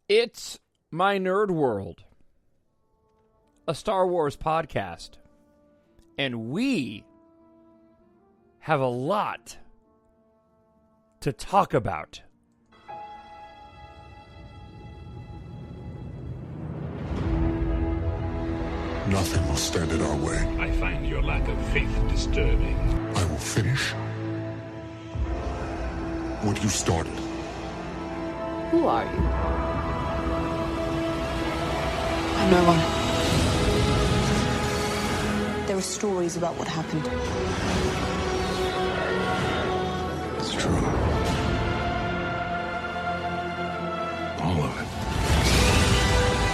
It's My Nerd World, a Star Wars podcast, and we have a lot to talk about. Nothing will stand in our way. I find your lack of faith disturbing. I will finish what you started. Who are you? I'm no one. There are stories about what happened. It's true. All of it.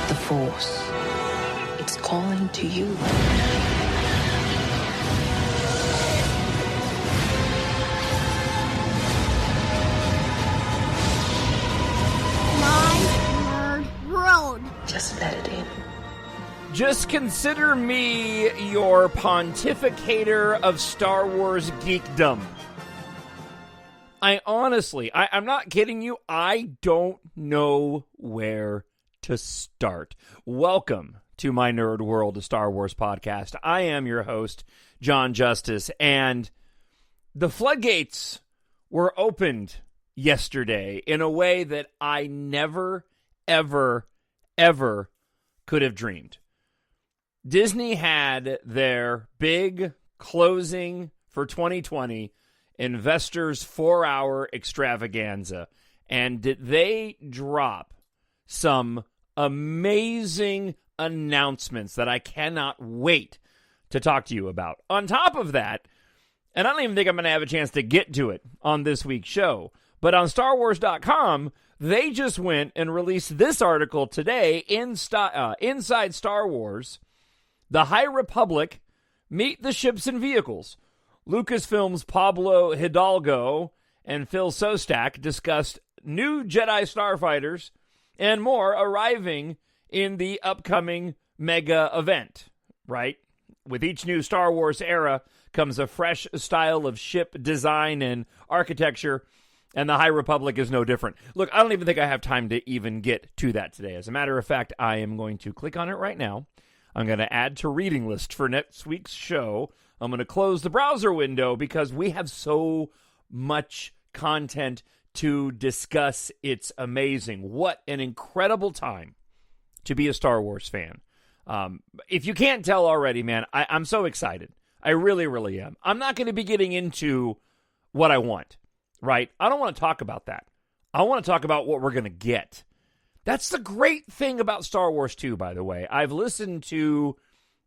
The Force. It's calling to you. My Nerd World. Just let it in. Just consider me your pontificator of Star Wars geekdom. I'm not kidding you, I don't know where to start. Welcome to My Nerd World, a Star Wars podcast. I am your host, Jon Justice, and the floodgates were opened yesterday in a way that I never, ever, ever could have dreamed. Disney had their big closing for 2020 Investors 4-hour extravaganza, and did they drop some amazing announcements that I cannot wait to talk to you about. On top of that, and I don't even think I'm going to have a chance to get to it on this week's show, but on StarWars.com, they just went and released this article today, Inside Star Wars, The High Republic, Meet the Ships and Vehicles. Lucasfilm's Pablo Hidalgo and Phil Szostak discussed new Jedi starfighters and more arriving in the upcoming mega event, right? With each new Star Wars era comes a fresh style of ship design and architecture, and the High Republic is no different. Look, I don't even think I have time to even get to that today. As a matter of fact, I am going to click on it right now. I'm going to add to reading list for next week's show. I'm going to close the browser window because we have so much content to discuss. It's amazing. What an incredible time to be a Star Wars fan. If you can't tell already, man, I'm so excited. I really, really am. I'm not going to be getting into what I want, right? I don't want to talk about that. I want to talk about what we're going to get. That's the great thing about Star Wars 2, by the way. I've listened to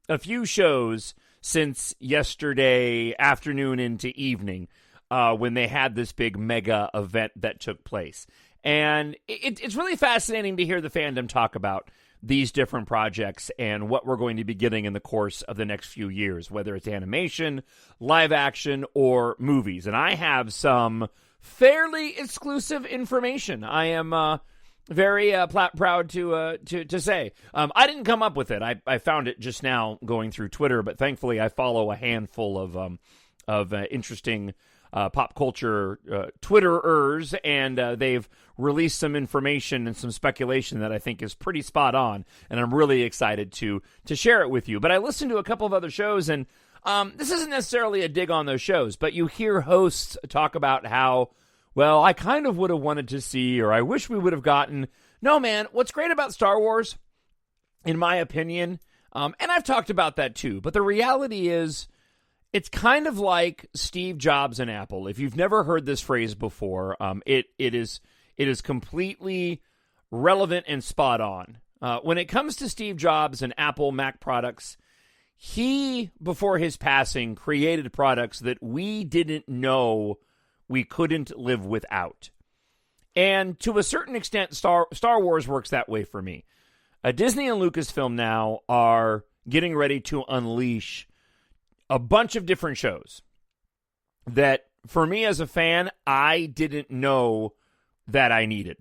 a few shows since yesterday afternoon into evening when they had this big mega event that took place. And it's really fascinating to hear the fandom talk about these different projects and what we're going to be getting in the course of the next few years, whether it's animation, live action, or movies. And I have some fairly exclusive information. I am very proud to say. I didn't come up with it. I found it just now going through Twitter, but thankfully I follow a handful of interesting pop culture Twitterers, and they've released some information and some speculation that I think is pretty spot on, and I'm really excited to share it with you. But I listened to a couple of other shows, and this isn't necessarily a dig on those shows, but you hear hosts talk about how, well, I kind of would have wanted to see, or I wish we would have gotten. No, man, what's great about Star Wars, in my opinion, and I've talked about that too, but the reality is, it's kind of like Steve Jobs and Apple. If you've never heard this phrase before, it is completely relevant and spot on. When it comes to Steve Jobs and Apple Mac products, he, before his passing, created products that we didn't know we couldn't live without. And to a certain extent, Star Wars works that way for me. Disney and Lucasfilm now are getting ready to unleash a bunch of different shows that, for me as a fan, I didn't know that I needed.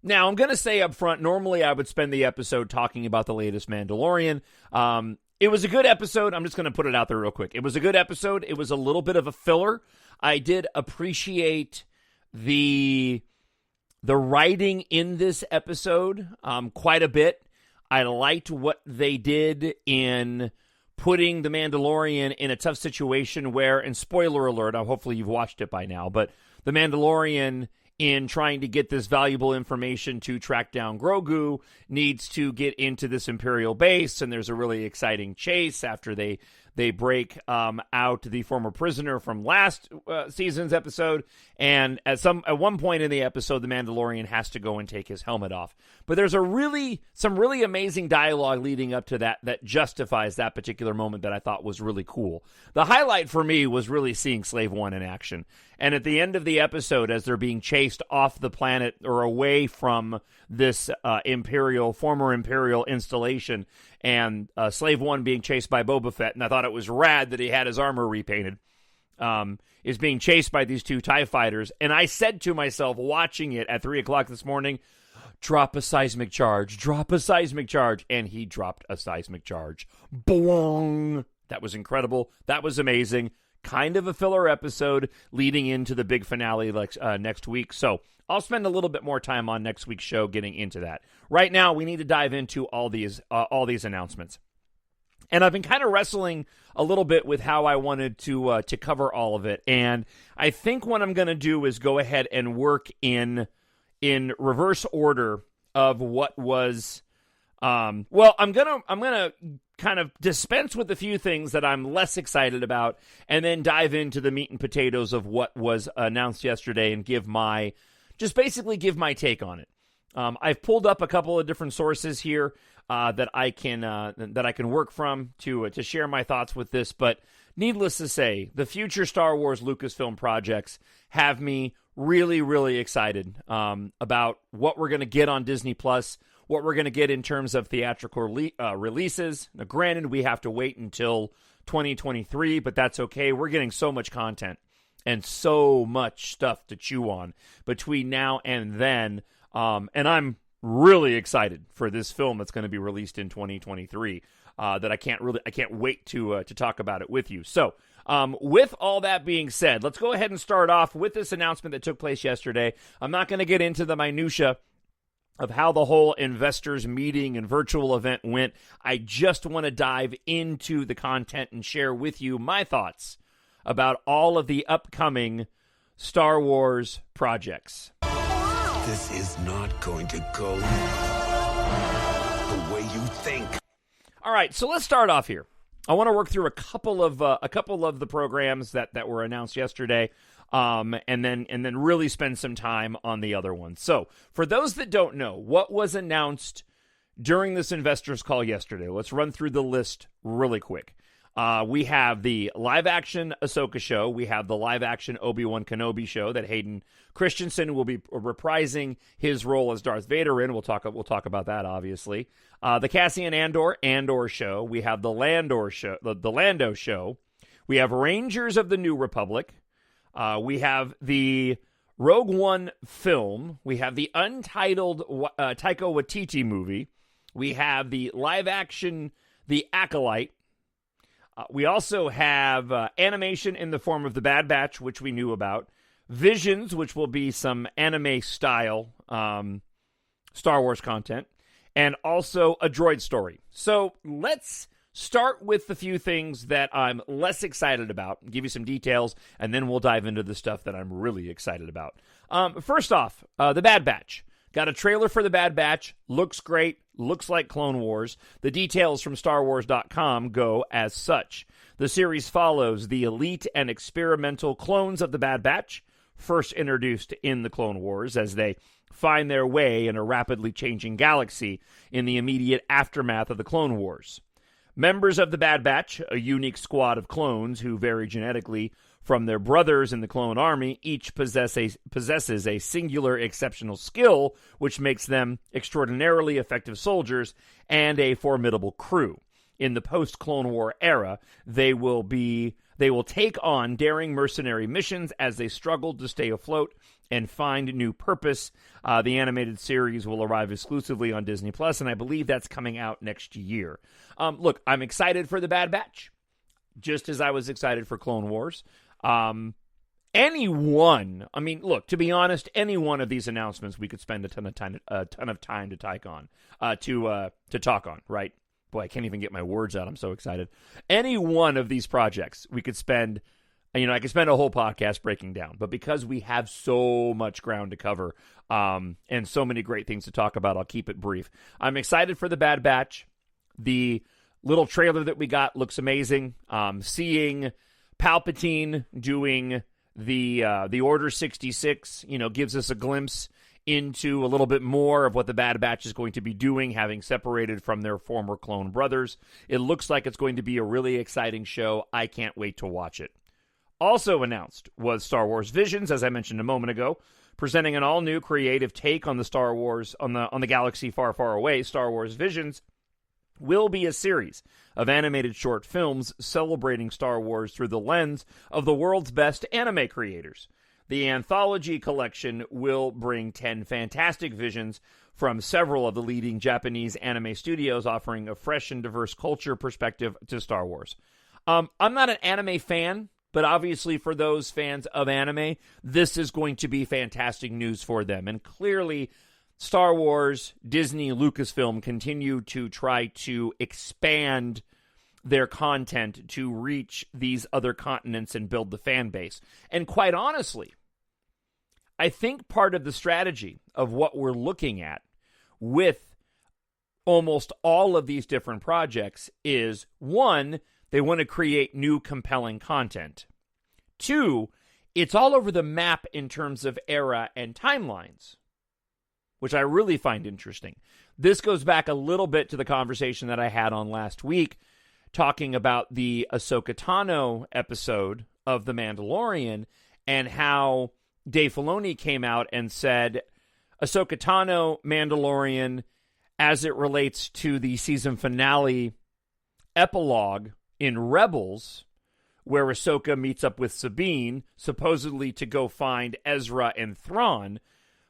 Now, I'm going to say up front, normally I would spend the episode talking about the latest Mandalorian. It was a good episode. I'm just going to put it out there real quick. It was a good episode. It was a little bit of a filler. I did appreciate the the writing in this episode quite a bit. I liked what they did in putting the Mandalorian in a tough situation where, and spoiler alert, hopefully you've watched it by now, but the Mandalorian, in trying to get this valuable information to track down Grogu, needs to get into this Imperial base, and there's a really exciting chase after they break out the former prisoner from last season's episode, and at one point in the episode, the Mandalorian has to go and take his helmet off. But there's some really amazing dialogue leading up to that justifies that particular moment that I thought was really cool. The highlight for me was really seeing Slave One in action. And at the end of the episode, as they're being chased off the planet or away from this former Imperial installation, and Slave One being chased by Boba Fett, and I thought it was rad that he had his armor repainted, is being chased by these two TIE fighters. And I said to myself, watching it at 3 o'clock this morning, drop a seismic charge, and he dropped a seismic charge. Boing! That was incredible. That was amazing. Kind of a filler episode leading into the big finale next week. So I'll spend a little bit more time on next week's show getting into that. Right now, we need to dive into all these announcements. And I've been kind of wrestling a little bit with how I wanted to cover all of it. And I think what I'm going to do is go ahead and work in reverse order of what was. I'm gonna kind of dispense with a few things that I'm less excited about, and then dive into the meat and potatoes of what was announced yesterday and give my take on it. I've pulled up a couple of different sources here that I can work from to share my thoughts with this. But needless to say, the future Star Wars Lucasfilm projects have me really, really excited about what we're going to get on Disney Plus, what we're going to get in terms of theatrical releases. Now, granted, we have to wait until 2023, but that's okay. We're getting so much content and so much stuff to chew on between now and then. And I'm really excited for this film that's going to be released in 2023. That I can't wait to talk about it with you. So, with all that being said, let's go ahead and start off with this announcement that took place yesterday. I'm not going to get into the minutia of how the whole investors meeting and virtual event went. I just want to dive into the content and share with you my thoughts about all of the upcoming Star Wars projects. This is not going to go the way you think. All right, so let's start off here. I want to work through a couple of the programs that were announced yesterday, and then really spend some time on the other ones. So, for those that don't know, what was announced during this investors call yesterday? Let's run through the list really quick. We have the live-action Ahsoka show. We have the live-action Obi-Wan Kenobi show that Hayden Christensen will be reprising his role as Darth Vader in. We'll talk about that, obviously. The Cassian Andor show. We have the Lando show. We have Rangers of the New Republic. We have the Rogue One film. We have the Untitled Taika Waititi movie. We have the live-action The Acolyte. We also have animation in the form of The Bad Batch, which we knew about. Visions, which will be some anime-style Star Wars content. And also a droid story. So let's start with the few things that I'm less excited about, give you some details, and then we'll dive into the stuff that I'm really excited about. First off, The Bad Batch. Got a trailer for The Bad Batch. Looks great. Looks like Clone Wars. The details from StarWars.com go as such. The series follows the elite and experimental clones of the Bad Batch, first introduced in the Clone Wars, as they find their way in a rapidly changing galaxy in the immediate aftermath of the Clone Wars. Members of the Bad Batch, a unique squad of clones who vary genetically from their brothers in the clone army, each possesses a singular exceptional skill, which makes them extraordinarily effective soldiers and a formidable crew. In the post-Clone War era, they will take on daring mercenary missions as they struggle to stay afloat and find new purpose. The animated series will arrive exclusively on Disney Plus, and I believe that's coming out next year. Look, I'm excited for The Bad Batch, just as I was excited for Clone Wars. any one, I mean, look, to be honest, any one of these announcements we could spend a ton of time to talk on, right? Boy, I can't even get my words out. I'm so excited. Any one of these projects we could spend, I could spend a whole podcast breaking down, but because we have so much ground to cover and so many great things to talk about, I'll keep it brief. I'm excited for The Bad Batch. The little trailer that we got looks amazing. Seeing Palpatine doing the Order 66, gives us a glimpse into a little bit more of what the Bad Batch is going to be doing, having separated from their former clone brothers. It looks like it's going to be a really exciting show. I can't wait to watch it. Also announced was Star Wars Visions, as I mentioned a moment ago, presenting an all-new creative take on the Star Wars, on the galaxy far, far away. Star Wars Visions will be a series of animated short films celebrating Star Wars through the lens of the world's best anime creators. The anthology collection will bring 10 fantastic visions from several of the leading Japanese anime studios, offering a fresh and diverse culture perspective to Star Wars. I'm not an anime fan, but obviously for those fans of anime, this is going to be fantastic news for them. And clearly, Star Wars, Disney, Lucasfilm continue to try to expand their content to reach these other continents and build the fan base. And quite honestly, I think part of the strategy of what we're looking at with almost all of these different projects is, one, they want to create new compelling content. Two, it's all over the map in terms of era and timelines, which I really find interesting. This goes back a little bit to the conversation that I had on last week, talking about the Ahsoka Tano episode of The Mandalorian and how Dave Filoni came out and said Ahsoka Tano, Mandalorian, as it relates to the season finale epilogue in Rebels, where Ahsoka meets up with Sabine, supposedly to go find Ezra and Thrawn,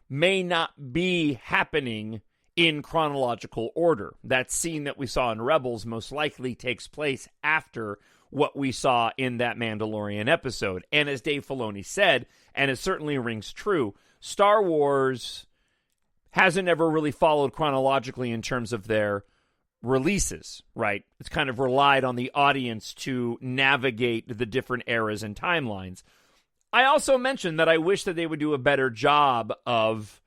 may not be happening in chronological order. That scene that we saw in Rebels most likely takes place after what we saw in that Mandalorian episode. And as Dave Filoni said, and it certainly rings true, Star Wars hasn't ever really followed chronologically in terms of their releases, right? It's kind of relied on the audience to navigate the different eras and timelines. I also mentioned that I wish that they would do a better job of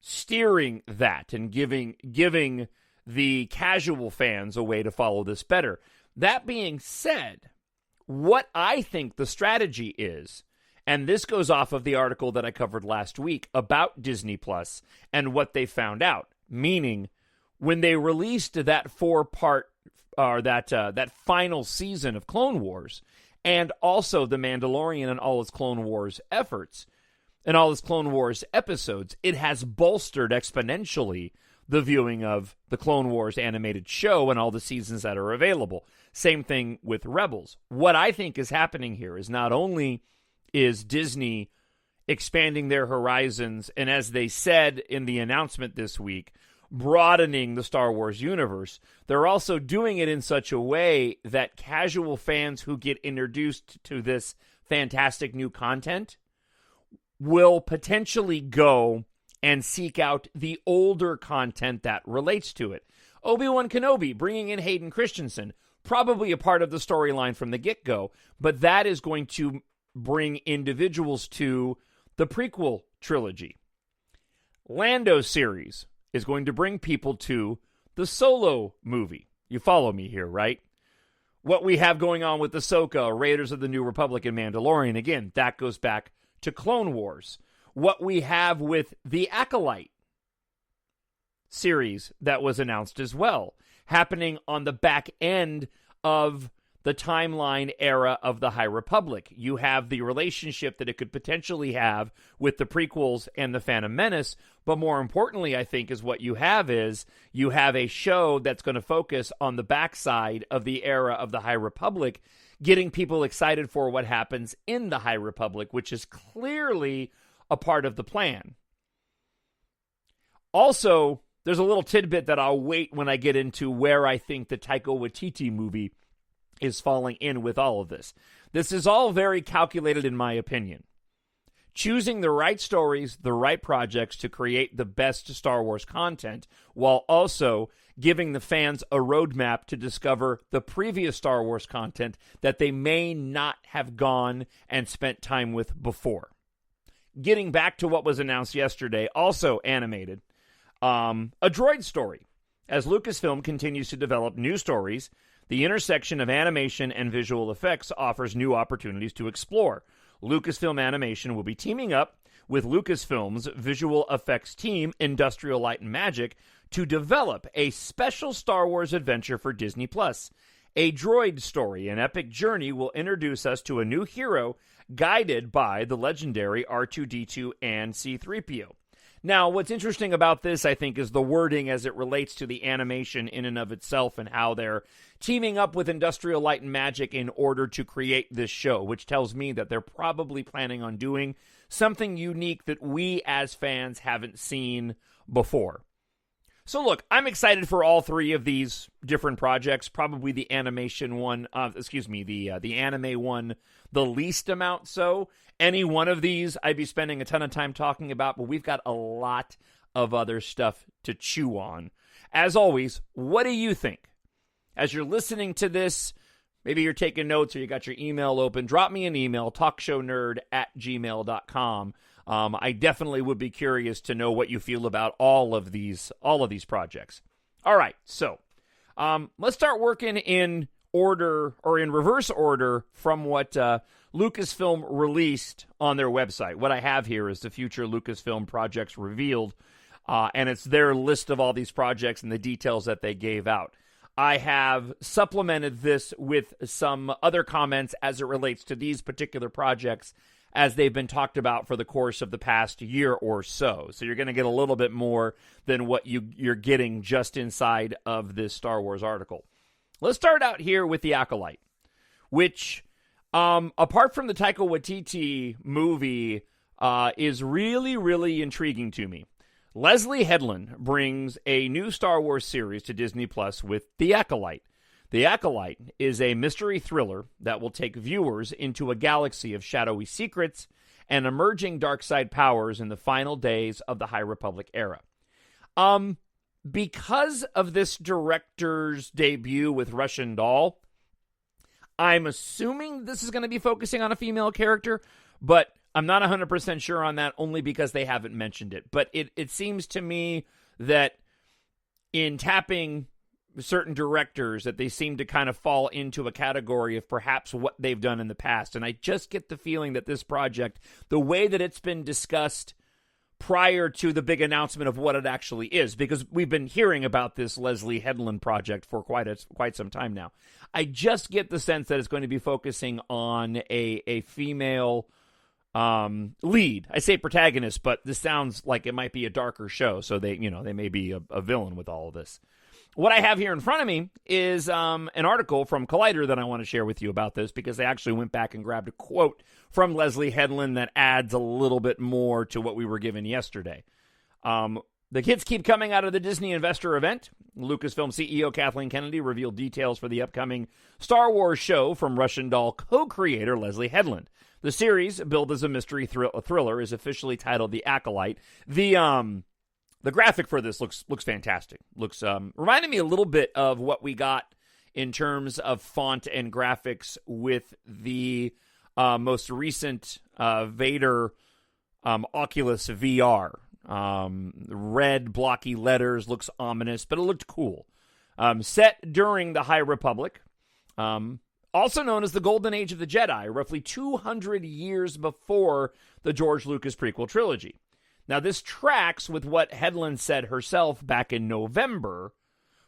steering that and giving the casual fans a way to follow this better. That being said, what I think the strategy is, and this goes off of the article that I covered last week about Disney Plus and what they found out, meaning when they released that 4-part or that final season of Clone Wars, and also The Mandalorian and all its Clone Wars efforts, and all its Clone Wars episodes, it has bolstered exponentially the viewing of the Clone Wars animated show and all the seasons that are available. Same thing with Rebels. What I think is happening here is not only is Disney expanding their horizons, and as they said in the announcement this week, broadening the Star Wars universe, they're also doing it in such a way that casual fans who get introduced to this fantastic new content will potentially go and seek out the older content that relates to it. Obi-Wan Kenobi, bringing in Hayden Christensen, probably a part of the storyline from the get-go, but that is going to bring individuals to the prequel trilogy. Lando series is going to bring people to the Solo movie. You follow me here, right? What we have going on with Ahsoka, Raiders of the New Republic, and Mandalorian, again, that goes back to Clone Wars. What we have with the Acolyte series that was announced as well, happening on the back end of the timeline era of the High Republic. You have the relationship that it could potentially have with the prequels and the Phantom Menace, but more importantly, I think, is what you have a show that's going to focus on the backside of the era of the High Republic, getting people excited for what happens in the High Republic, which is clearly a part of the plan. Also, there's a little tidbit that I'll wait when I get into where I think the Taika Waititi movie is falling in with all of this. This is all very calculated in my opinion. Choosing the right stories, the right projects to create the best Star Wars content, while also giving the fans a roadmap to discover the previous Star Wars content that they may not have gone and spent time with before. Getting back to what was announced yesterday, also animated, a droid story. As Lucasfilm continues to develop new stories, the intersection of animation and visual effects offers new opportunities to explore. Lucasfilm Animation will be teaming up with Lucasfilm's visual effects team, Industrial Light and Magic, to develop a special Star Wars adventure for Disney+. A droid story, an epic journey, will introduce us to a new hero guided by the legendary R2-D2 and C-3PO. Now, what's interesting about this, I think, is the wording as it relates to the animation in and of itself and how they're teaming up with Industrial Light and Magic in order to create this show, which tells me that they're probably planning on doing something unique that we as fans haven't seen before. So look, I'm excited for all three of these different projects. Probably the animation one, the anime one, the least amount so. Any one of these, I'd be spending a ton of time talking about, but we've got a lot of other stuff to chew on. As always, what do you think? As you're listening to this, maybe you're taking notes or you got your email open, drop me an email, talkshownerd@gmail.com. I definitely would be curious to know what you feel about all of these projects. All right, so let's start working in order, or in reverse order, from what Lucasfilm released on their website. What I have here is the future Lucasfilm projects revealed, and it's their list of all these projects and the details that they gave out. I have supplemented this with some other comments as it relates to these particular projects as they've been talked about for the course of the past year or so. So you're going to get a little bit more than what you're getting just inside of this Star Wars article. Let's start out here with the Acolyte, which, apart from the Taika Waititi movie, is really, really intriguing to me. Leslie Headland brings a new Star Wars series to Disney Plus with The Acolyte. The Acolyte is a mystery thriller that will take viewers into a galaxy of shadowy secrets and emerging dark side powers in the final days of the High Republic era. Because of this director's debut with Russian Doll, I'm assuming this is going to be focusing on a female character, but I'm not 100% sure on that, only because they haven't mentioned it. But it seems to me that in tapping certain directors, that they seem to kind of fall into a category of perhaps what they've done in the past. And I just get the feeling that this project, the way that it's been discussed prior to the big announcement of what it actually is, because we've been hearing about this Leslie Headland project for quite some time now. I just get the sense that it's going to be focusing on a female lead. I say protagonist, but this sounds like it might be a darker show, so they may be a villain with all of this. What I have here in front of me is an article from Collider that I want to share with you about this, because they actually went back and grabbed a quote from Leslie Headland that adds a little bit more to what we were given yesterday. The hits keep coming out of the Disney Investor event. Lucasfilm CEO Kathleen Kennedy revealed details for the upcoming Star Wars show from Russian Doll co-creator Leslie Headland. The series, billed as a mystery thriller, is officially titled The Acolyte. The graphic for this looks fantastic. Looks reminded me a little bit of what we got in terms of font and graphics with the most recent Vader Oculus VR. Red blocky letters, looks ominous, but it looked cool. Set during the High Republic, also known as the Golden Age of the Jedi, roughly 200 years before the George Lucas prequel trilogy. Now, this tracks with what Headland said herself back in November,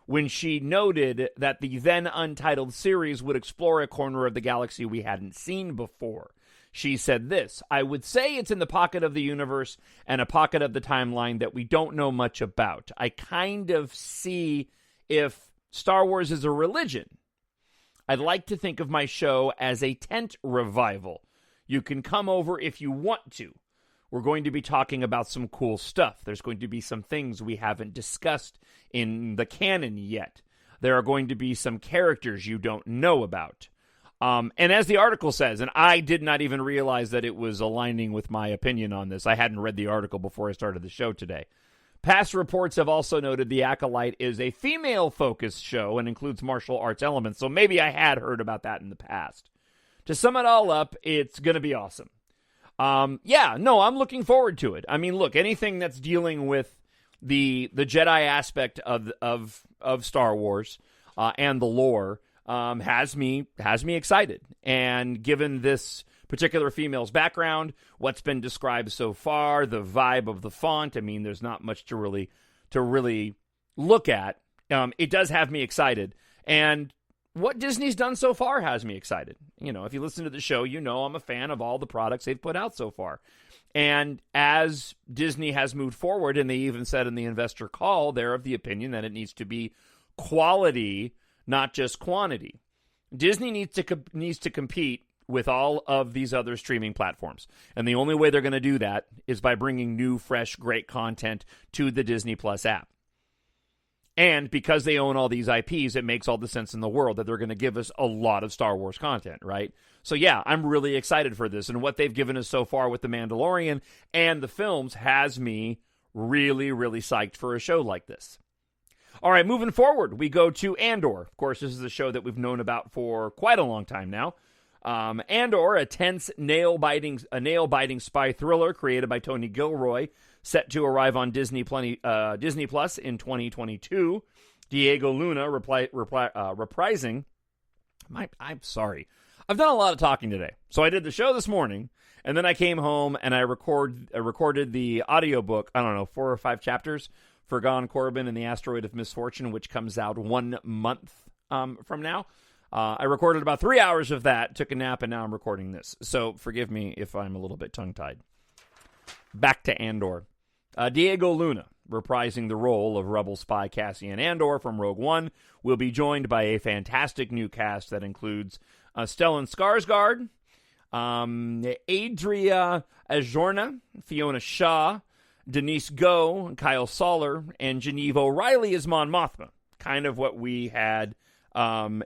when she noted that the then untitled series would explore a corner of the galaxy we hadn't seen before. She said this: "I would say it's in the pocket of the universe and a pocket of the timeline that we don't know much about. I kind of see if Star Wars is a religion. I'd like to think of my show as a tent revival. You can come over if you want to. We're going to be talking about some cool stuff. There's going to be some things we haven't discussed in the canon yet. There are going to be some characters you don't know about. And as the article says, and I did not even realize that it was aligning with my opinion on this. I hadn't read the article before I started the show today. Past reports have also noted the Acolyte is a female-focused show and includes martial arts elements, so maybe I had heard about that in the past. To sum it all up, it's going to be awesome. I'm looking forward to it. I mean, look, anything that's dealing with the Jedi aspect of Star Wars and the lore has me excited. And given this particular female's background, what's been described so far, the vibe of the font, I mean, there's not much to really look at. It does have me excited. And what Disney's done so far has me excited. You know, if you listen to the show, you know I'm a fan of all the products they've put out so far. And as Disney has moved forward, and they even said in the investor call, they're of the opinion that it needs to be quality, not just quantity. Disney needs to compete with all of these other streaming platforms. And the only way they're going to do that is by bringing new, fresh, great content to the Disney Plus app. And because they own all these IPs, it makes all the sense in the world that they're going to give us a lot of Star Wars content, right? So yeah, I'm really excited for this. And what they've given us so far with The Mandalorian and the films has me really, really psyched for a show like this. All right, moving forward, we go to Andor. Of course, this is a show that we've known about for quite a long time now. Andor, a tense, nail-biting spy thriller created by Tony Gilroy, set to arrive on Disney Plus in 2022. Diego Luna reprising. I'm sorry. I've done a lot of talking today. So I did the show this morning, and then I came home and I recorded the audiobook, 4 or 5 chapters for Gon Corbin and the Asteroid of Misfortune, which comes out 1 month from now. I recorded about 3 hours of that, took a nap, and now I'm recording this. So forgive me if I'm a little bit tongue-tied. Back to Andor. Diego Luna, reprising the role of Rebel spy Cassian Andor from Rogue One, will be joined by a fantastic new cast that includes Stellan Skarsgård, Adria Arjona, Fiona Shaw, Denise Goh, Kyle Soller, and Genevieve O'Reilly as Mon Mothma. Kind of what we had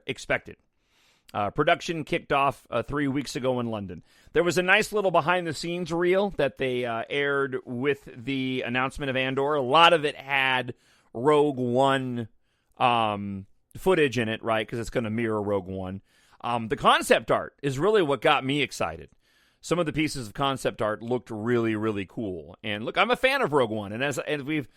expected. Production kicked off 3 weeks ago in London. There was a nice little behind-the-scenes reel that they aired with the announcement of Andor. A lot of it had Rogue One footage in it, right, because it's going to mirror Rogue One. The concept art is really what got me excited. Some of the pieces of concept art looked really, really cool. And look, I'm a fan of Rogue One, and as we've,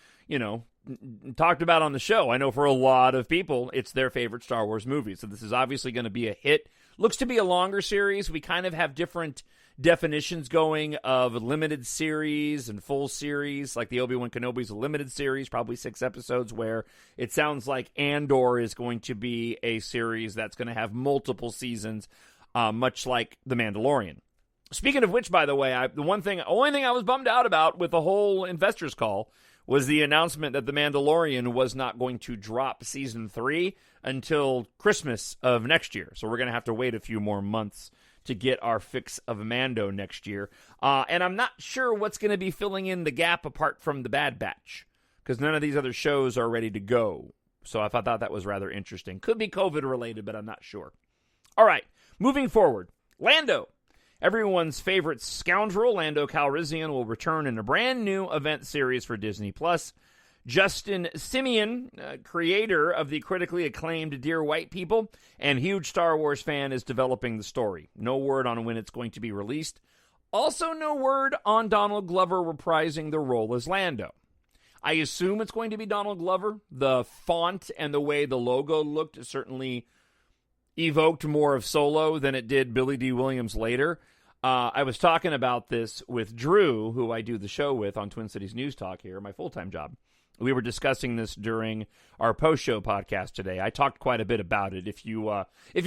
talked about on the show, I know for a lot of people, it's their favorite Star Wars movie. So this is obviously going to be a hit. Looks to be a longer series. We kind of have different definitions going of limited series and full series. Like the Obi-Wan Kenobi is a limited series, probably 6 episodes, where it sounds like Andor is going to be a series that's going to have multiple seasons, much like The Mandalorian. Speaking of which, by the way, the only thing I was bummed out about with the whole investors call was the announcement that The Mandalorian was not going to drop season 3 until Christmas of next year. So we're going to have to wait a few more months to get our fix of Mando next year. And I'm not sure what's going to be filling in the gap apart from the Bad Batch, because none of these other shows are ready to go. So I thought that was rather interesting. Could be COVID related, but I'm not sure. All right, moving forward. Lando. Everyone's favorite scoundrel, Lando Calrissian, will return in a brand new event series for Disney+. Justin Simeon, creator of the critically acclaimed Dear White People and huge Star Wars fan, is developing the story. No word on when it's going to be released. Also no word on Donald Glover reprising the role as Lando. I assume it's going to be Donald Glover. The font and the way the logo looked certainly evoked more of Solo than it did Billy D. Williams later. I was talking about this with Drew, who I do the show with on Twin Cities News Talk here, my full-time job. We were discussing this during our post-show podcast today. I talked quite a bit about it. If you're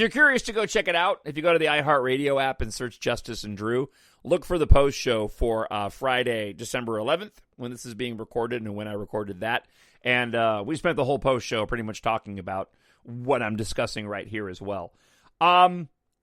curious to go check it out, if you go to the iHeartRadio app and search Justice and Drew, look for the post-show for Friday, December 11th, when this is being recorded and when I recorded that. And we spent the whole post-show pretty much talking about what I'm discussing right here as well.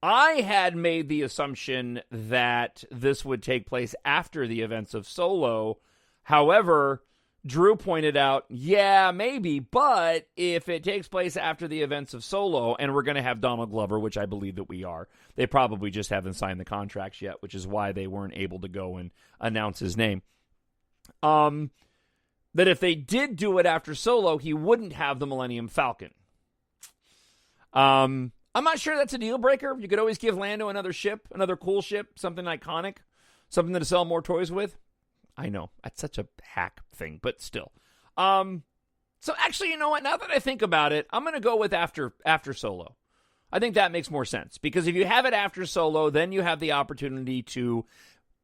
I had made the assumption that this would take place after the events of Solo. However, Drew pointed out, yeah, maybe, but if it takes place after the events of Solo, and we're going to have Donald Glover, which I believe that we are, they probably just haven't signed the contracts yet, which is why they weren't able to go and announce his name. That if they did do it after Solo, he wouldn't have the Millennium Falcon. I'm not sure that's a deal breaker. You could always give Lando another ship, another cool ship, something iconic, something to sell more toys with. I know, that's such a hack thing, but still. So actually, you know what? Now that I think about it, I'm going to go with after Solo. I think that makes more sense, because if you have it after Solo, then you have the opportunity to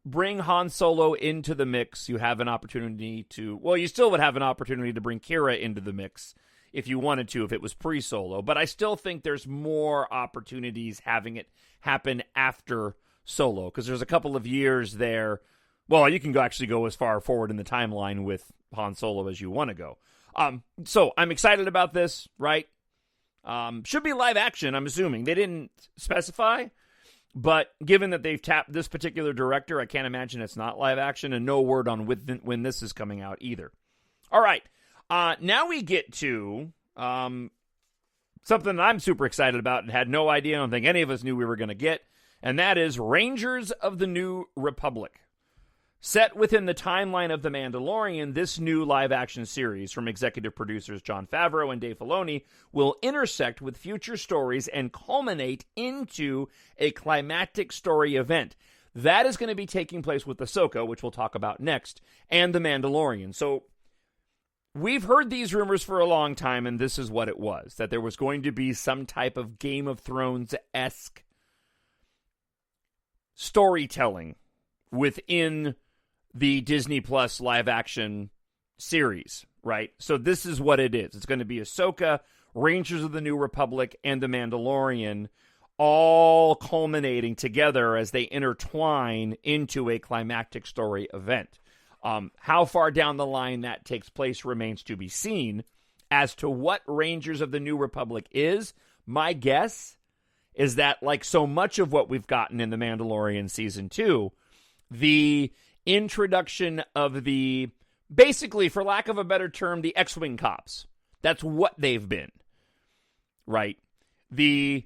bring Han Solo into the mix. You have an opportunity to, well, you still would have an opportunity to bring Kira into the mix if you wanted to, if it was pre-Solo. But I still think there's more opportunities having it happen after Solo, because there's a couple of years there. Well, you can actually go as far forward in the timeline with Han Solo as you want to go. So I'm excited about this, right? Should be live action, I'm assuming. They didn't specify, but given that they've tapped this particular director, I can't imagine it's not live action, and no word on when this is coming out either. All right. Now we get to something that I'm super excited about and had no idea, I don't think any of us knew we were going to get, and that is Rangers of the New Republic. Set within the timeline of The Mandalorian, this new live-action series from executive producers Jon Favreau and Dave Filoni will intersect with future stories and culminate into a climactic story event. That is going to be taking place with Ahsoka, which we'll talk about next, and The Mandalorian. So we've heard these rumors for a long time, and this is what it was, that there was going to be some type of Game of Thrones-esque storytelling within the Disney Plus live-action series, right? So this is what it is. It's going to be Ahsoka, Rangers of the New Republic, and The Mandalorian all culminating together as they intertwine into a climactic story event. How far down the line that takes place remains to be seen. As to what Rangers of the New Republic is, my guess is that, like so much of what we've gotten in The Mandalorian Season 2, the introduction of the, basically, for lack of a better term, the X-Wing cops. That's what they've been, right? The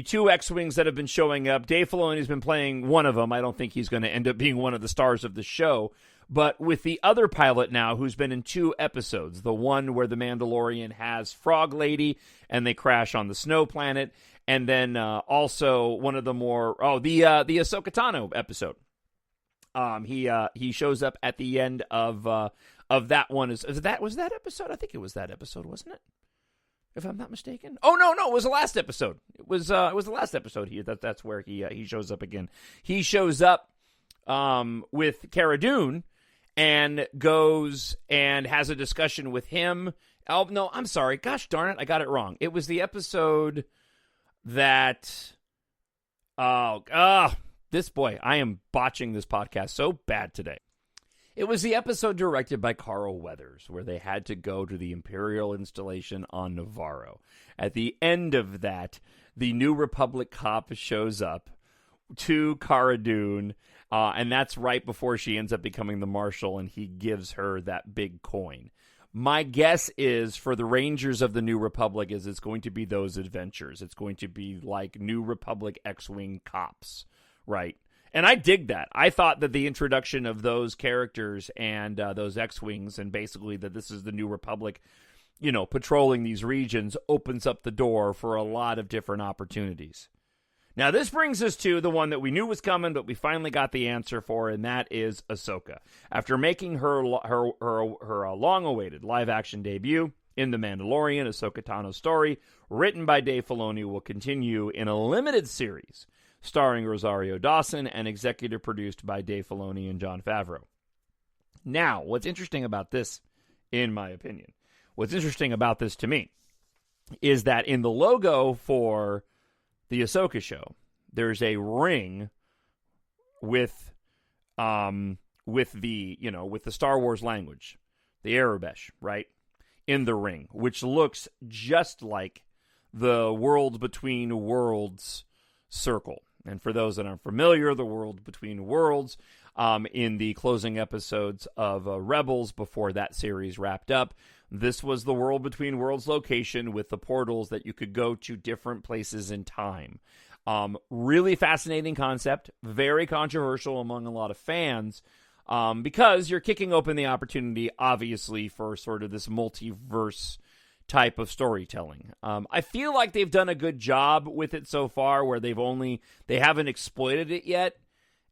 two X-Wings that have been showing up, Dave Filoni's been playing one of them. I don't think he's going to end up being one of the stars of the show. But with the other pilot now, who's been in 2 episodes, the one where the Mandalorian has Frog Lady and they crash on the snow planet, and then also one of the more, the Ahsoka Tano episode. He shows up at the end of that one. Was that episode? I think it was that episode, wasn't it? If I'm not mistaken. Oh no, it was the last episode. It was the last episode here. That's where he shows up again. He shows up with Cara Dune and goes and has a discussion with him. Oh no, I'm sorry. Gosh darn it, I got it wrong. It was the episode that this boy, I am botching this podcast so bad today. It was the episode directed by Carl Weathers, where they had to go to the Imperial installation on Navarro. At the end of that, the New Republic cop shows up to Cara Dune, and that's right before she ends up becoming the Marshal, and he gives her that big coin. My guess is, for the Rangers of the New Republic, is it's going to be those adventures. It's going to be like New Republic X-Wing cops. Right. And I dig that. I thought that the introduction of those characters and those X-Wings, and basically that this is the New Republic, patrolling these regions, opens up the door for a lot of different opportunities. Now, this brings us to the one that we knew was coming, but we finally got the answer for, and that is Ahsoka. After making her long-awaited live-action debut in The Mandalorian, Ahsoka Tano's story, written by Dave Filoni, will continue in a limited series starring Rosario Dawson and executive produced by Dave Filoni and Jon Favreau. Now, what's interesting about this, in my opinion, what's interesting about this to me, is that in the logo for the Ahsoka show, there's a ring with the Star Wars language, the Arabesh, right, in the ring, which looks just like the World Between Worlds circle. And for those that aren't familiar, the World Between Worlds in the closing episodes of Rebels before that series wrapped up. This was the World Between Worlds location with the portals that you could go to different places in time. Really fascinating concept, very controversial among a lot of fans, because you're kicking open the opportunity, obviously, for sort of this multiverse type of storytelling. I feel like they've done a good job with it so far, where they haven't exploited it yet,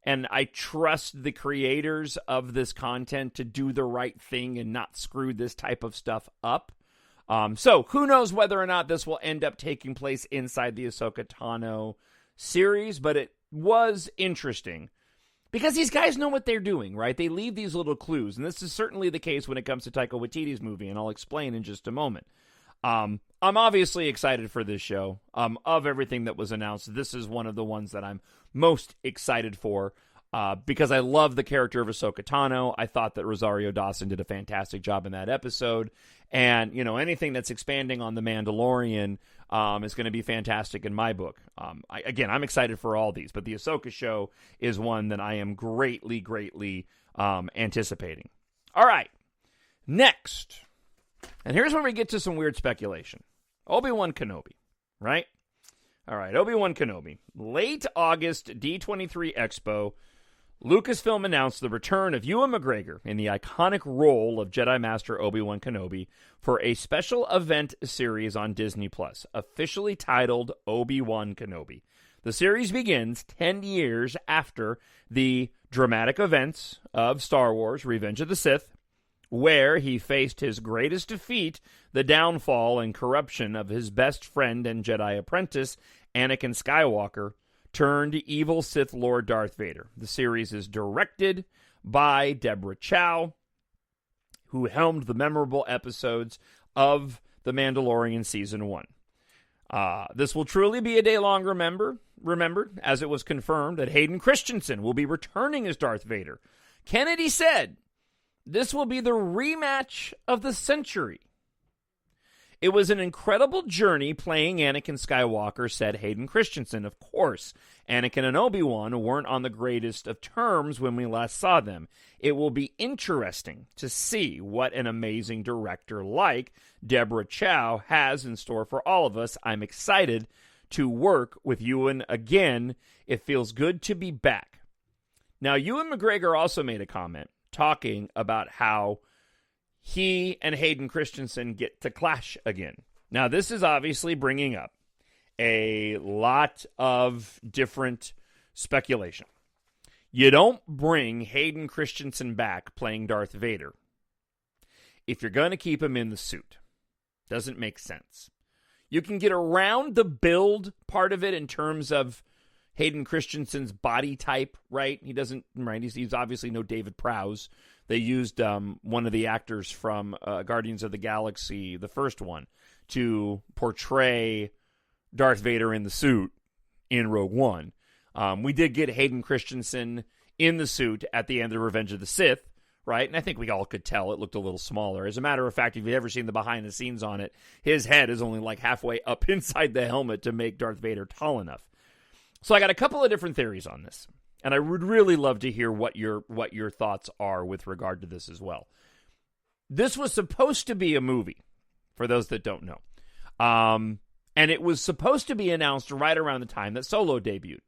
and I trust the creators of this content to do the right thing and not screw this type of stuff up. So who knows whether or not this will end up taking place inside the Ahsoka Tano series, but it was interesting because these guys know what they're doing, right? They leave these little clues, and this is certainly the case when it comes to Taika Waititi's movie, and I'll explain in just a moment. I'm obviously excited for this show. Of everything that was announced, this is one of the ones that I'm most excited for, because I love the character of Ahsoka Tano. I thought that Rosario Dawson did a fantastic job in that episode. And, anything that's expanding on The Mandalorian is going to be fantastic in my book. I'm excited for all these, but the Ahsoka show is one that I am greatly, greatly anticipating. All right, next. And here's where we get to some weird speculation. Obi-Wan Kenobi, right? All right, Obi-Wan Kenobi. Late August D23 Expo, Lucasfilm announced the return of Ewan McGregor in the iconic role of Jedi Master Obi-Wan Kenobi for a special event series on Disney+, officially titled Obi-Wan Kenobi. The series begins 10 years after the dramatic events of Star Wars: Revenge of the Sith, where he faced his greatest defeat, the downfall and corruption of his best friend and Jedi apprentice, Anakin Skywalker, turned evil Sith Lord Darth Vader. The series is directed by Deborah Chow, who helmed the memorable episodes of The Mandalorian Season 1. This will truly be a day long remembered, as it was confirmed that Hayden Christensen will be returning as Darth Vader. Kennedy said, "This will be the rematch of the century." "It was an incredible journey playing Anakin Skywalker," said Hayden Christensen. "Of course, Anakin and Obi-Wan weren't on the greatest of terms when we last saw them. It will be interesting to see what an amazing director like Deborah Chow has in store for all of us. I'm excited to work with Ewan again. It feels good to be back." Now, Ewan McGregor also made a comment talking about how he and Hayden Christensen get to clash again. Now, this is obviously bringing up a lot of different speculation. You don't bring Hayden Christensen back playing Darth Vader if you're going to keep him in the suit. Doesn't make sense. You can get around the build part of it in terms of Hayden Christensen's body type, right? He's obviously no David Prowse. They used one of the actors from Guardians of the Galaxy, the first one, to portray Darth Vader in the suit in Rogue One. We did get Hayden Christensen in the suit at the end of Revenge of the Sith, right? And I think we all could tell it looked a little smaller. As a matter of fact, if you've ever seen the behind the scenes on it, his head is only like halfway up inside the helmet to make Darth Vader tall enough. So I got a couple of different theories on this, and I would really love to hear what your thoughts are with regard to this as well. This was supposed to be a movie, for those that don't know. And it was supposed to be announced right around the time that Solo debuted.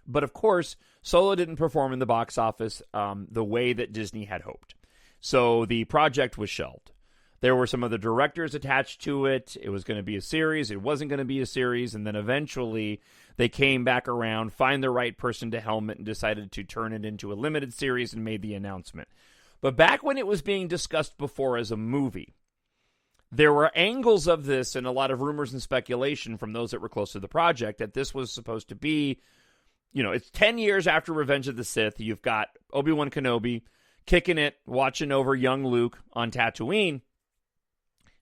But of course, Solo didn't perform in the box office the way that Disney had hoped. So the project was shelved. There were some other directors attached to it. It was going to be a series. It wasn't going to be a series. And then eventually they came back around, find the right person to helm it, and decided to turn it into a limited series and made the announcement. But back when it was being discussed before as a movie, there were angles of this and a lot of rumors and speculation from those that were close to the project that this was supposed to be, it's 10 years after Revenge of the Sith. You've got Obi-Wan Kenobi kicking it, watching over young Luke on Tatooine,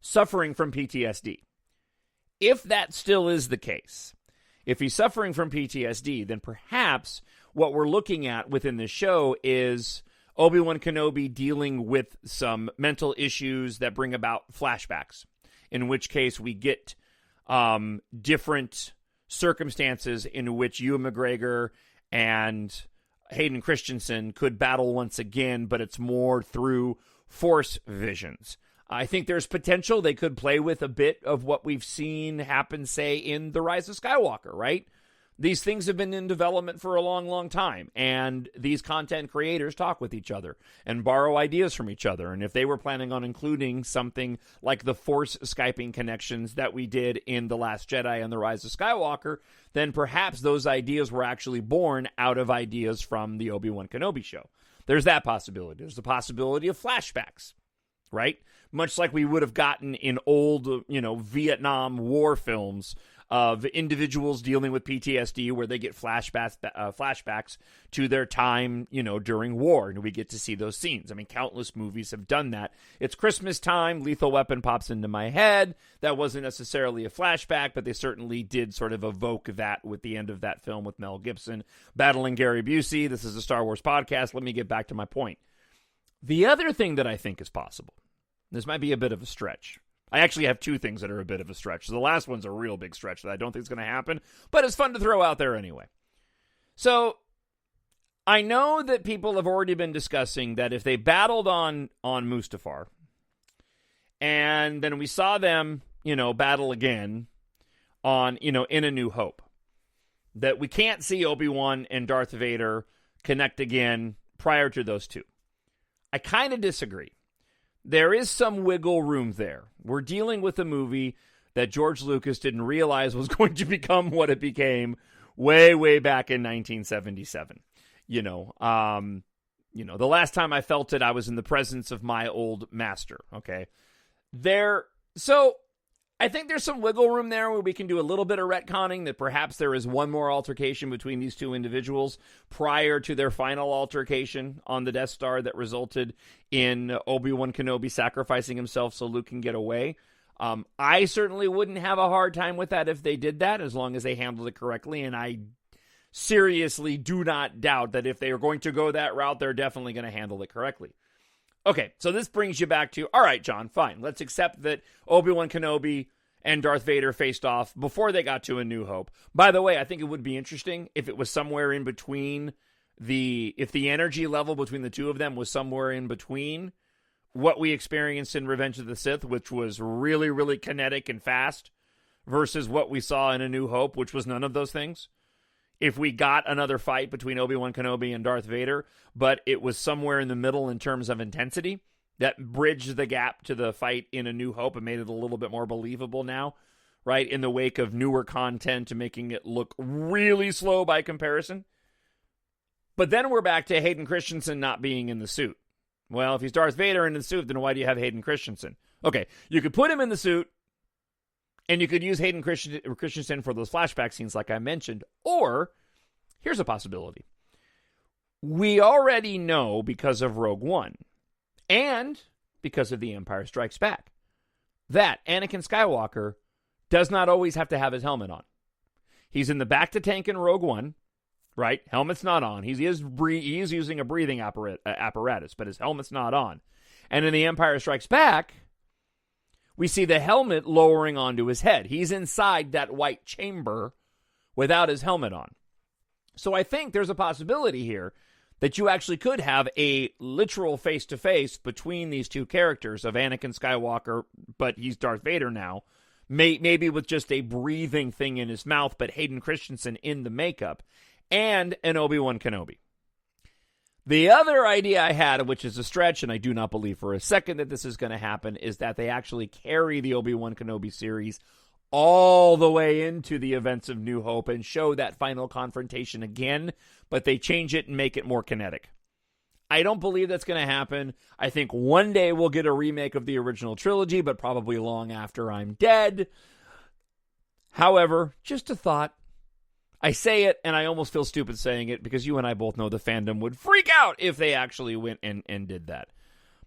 suffering from PTSD. If that still is the case, if he's suffering from PTSD, then perhaps what we're looking at within this show is Obi-Wan Kenobi dealing with some mental issues that bring about flashbacks, in which case we get different circumstances in which Ewan McGregor and Hayden Christensen could battle once again, but it's more through Force visions. I think there's potential they could play with a bit of what we've seen happen, say, in The Rise of Skywalker, right? These things have been in development for a long, long time, and these content creators talk with each other and borrow ideas from each other. And if they were planning on including something like the Force Skyping connections that we did in The Last Jedi and The Rise of Skywalker, then perhaps those ideas were actually born out of ideas from the Obi-Wan Kenobi show. There's that possibility. There's the possibility of flashbacks, right? Much like we would have gotten in old, Vietnam War films of individuals dealing with PTSD where they get flashbacks to their time, during war, and we get to see those scenes. I mean, countless movies have done that. It's Christmas time. Lethal Weapon pops into my head. That wasn't necessarily a flashback, but they certainly did sort of evoke that with the end of that film with Mel Gibson battling Gary Busey. This is a Star Wars podcast. Let me get back to my point. The other thing that I think is possible, this might be a bit of a stretch. I actually have two things that are a bit of a stretch. So the last one's a real big stretch that I don't think is going to happen, but it's fun to throw out there anyway. So I know that people have already been discussing that if they battled on Mustafar, and then we saw them, battle again on, in A New Hope, that we can't see Obi-Wan and Darth Vader connect again prior to those two. I kind of disagree. There is some wiggle room there. We're dealing with a movie that George Lucas didn't realize was going to become what it became way, way back in 1977. The last time I felt it, I was in the presence of my old master, okay? So I think there's some wiggle room there where we can do a little bit of retconning that perhaps there is one more altercation between these two individuals prior to their final altercation on the Death Star that resulted in Obi-Wan Kenobi sacrificing himself so Luke can get away. I certainly wouldn't have a hard time with that if they did that, as long as they handled it correctly, and I seriously do not doubt that if they are going to go that route, they're definitely going to handle it correctly. Okay, so this brings you back to, all right, John, fine. Let's accept that Obi-Wan Kenobi and Darth Vader faced off before they got to A New Hope. By the way, I think it would be interesting if it was somewhere in between if the energy level between the two of them was somewhere in between what we experienced in Revenge of the Sith, which was really, really kinetic and fast, versus what we saw in A New Hope, which was none of those things. If we got another fight between Obi-Wan Kenobi and Darth Vader, but it was somewhere in the middle in terms of intensity, that bridged the gap to the fight in A New Hope and made it a little bit more believable now, right? In the wake of newer content to making it look really slow by comparison. But then we're back to Hayden Christensen not being in the suit. Well, if he's Darth Vader in the suit, then why do you have Hayden Christensen? Okay, you could put him in the suit, and you could use Hayden Christensen for those flashback scenes like I mentioned. Or, here's a possibility. We already know because of Rogue One, and because of The Empire Strikes Back, that Anakin Skywalker does not always have to have his helmet on. He's in the back to tank in Rogue One, right? Helmet's not on. He is using a breathing apparatus, but his helmet's not on. And in The Empire Strikes Back, we see the helmet lowering onto his head. He's inside that white chamber without his helmet on. So I think there's a possibility here that you actually could have a literal face-to-face between these two characters of Anakin Skywalker, but he's Darth Vader now, maybe with just a breathing thing in his mouth, but Hayden Christensen in the makeup, and an Obi-Wan Kenobi. The other idea I had, which is a stretch, and I do not believe for a second that this is going to happen, is that they actually carry the Obi-Wan Kenobi series all the way into the events of New Hope and show that final confrontation again, but they change it and make it more kinetic. I don't believe that's going to happen. I think one day we'll get a remake of the original trilogy, but probably long after I'm dead. However, just a thought. I say it, and I almost feel stupid saying it, because you and I both know the fandom would freak out if they actually went and did that.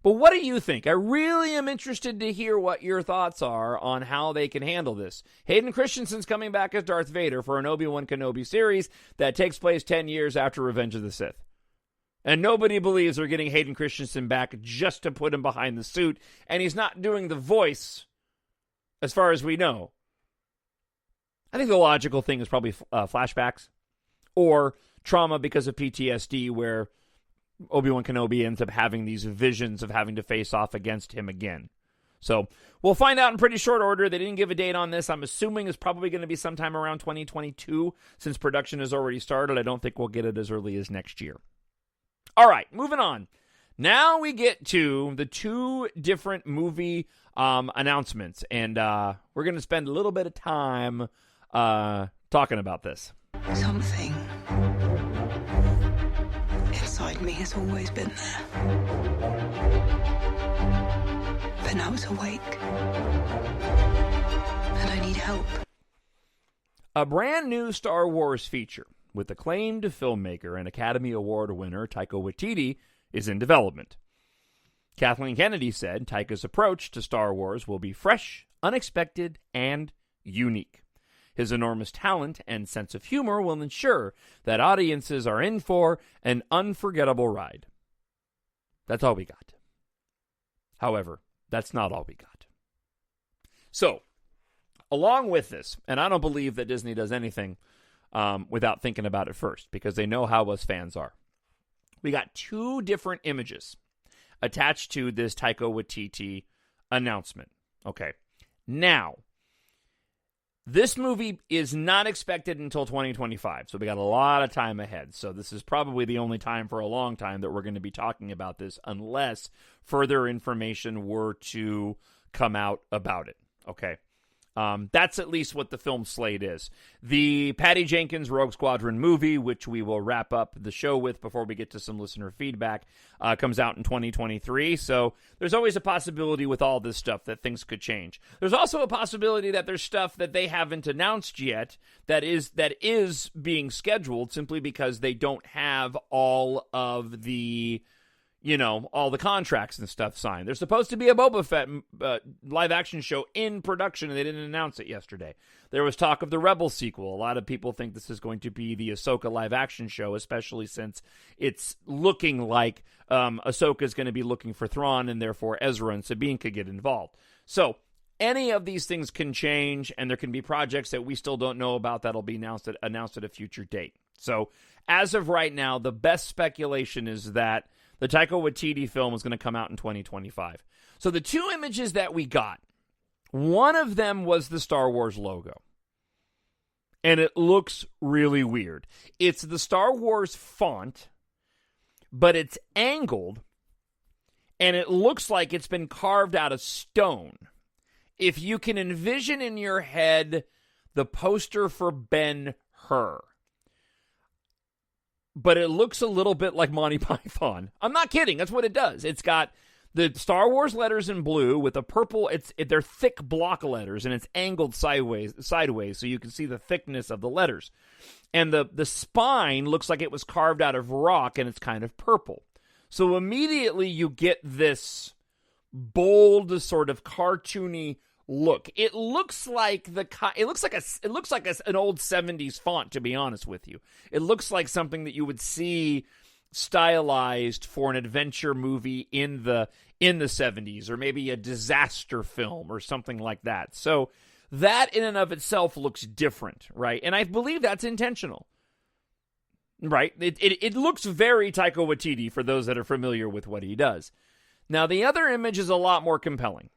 But what do you think? I really am interested to hear what your thoughts are on how they can handle this. Hayden Christensen's coming back as Darth Vader for an Obi-Wan Kenobi series that takes place 10 years after Revenge of the Sith. And nobody believes they're getting Hayden Christensen back just to put him behind the suit, and he's not doing the voice, as far as we know. I think the logical thing is probably flashbacks, or trauma because of PTSD, where Obi-Wan Kenobi ends up having these visions of having to face off against him again. So we'll find out in pretty short order. They didn't give a date on this. I'm assuming it's probably going to be sometime around 2022, since production has already started. I don't think we'll get it as early as next year. All right, moving on. Now we get to the two different movie announcements, and we're going to spend a little bit of time talking about this. Something inside me has always been there. But now it's awake. And I need help. A brand new Star Wars feature with acclaimed filmmaker and Academy Award winner Taika Waititi is in development. Kathleen Kennedy said Taika's approach to Star Wars will be fresh, unexpected, and unique. His enormous talent and sense of humor will ensure that audiences are in for an unforgettable ride. That's all we got. However, that's not all we got. So, along with this, and I don't believe that Disney does anything without thinking about it first, because they know how us fans are. We got two different images attached to this Taika Waititi announcement. Okay. Now, this movie is not expected until 2025, so we got a lot of time ahead. So this is probably the only time for a long time that we're going to be talking about this, unless further information were to come out about it. Okay. That's at least what the film slate is. The Patty Jenkins Rogue Squadron movie, which we will wrap up the show with before we get to some listener feedback, comes out in 2023. So there's always a possibility with all this stuff that things could change. There's also a possibility that there's stuff that they haven't announced yet that is being scheduled simply because they don't have all of the all the contracts and stuff signed. There's supposed to be a Boba Fett live-action show in production, and they didn't announce it yesterday. There was talk of the Rebel sequel. A lot of people think this is going to be the Ahsoka live-action show, especially since it's looking like Ahsoka is going to be looking for Thrawn, and therefore Ezra and Sabine could get involved. So any of these things can change, and there can be projects that we still don't know about that'll be announced at a future date. So as of right now, the best speculation is that the Taika Waititi film is going to come out in 2025. So the two images that we got, one of them was the Star Wars logo. And it looks really weird. It's the Star Wars font, but it's angled, and it looks like it's been carved out of stone. If you can envision in your head the poster for Ben-Hur, but it looks a little bit like Monty Python. I'm not kidding. That's what it does. It's got the Star Wars letters in blue with a purple. They're thick block letters, and it's angled sideways, so you can see the thickness of the letters. And the spine looks like it was carved out of rock, and it's kind of purple. So immediately you get this bold, sort of cartoony look. It looks like an old 70s font, to be honest with you. It looks like something that you would see stylized for an adventure movie in the 70s, or maybe a disaster film or something like that. So that in and of itself looks different, right? And I believe that's intentional. Right? It looks very Taika Waititi for those that are familiar with what he does. Now, the other image is a lot more compelling.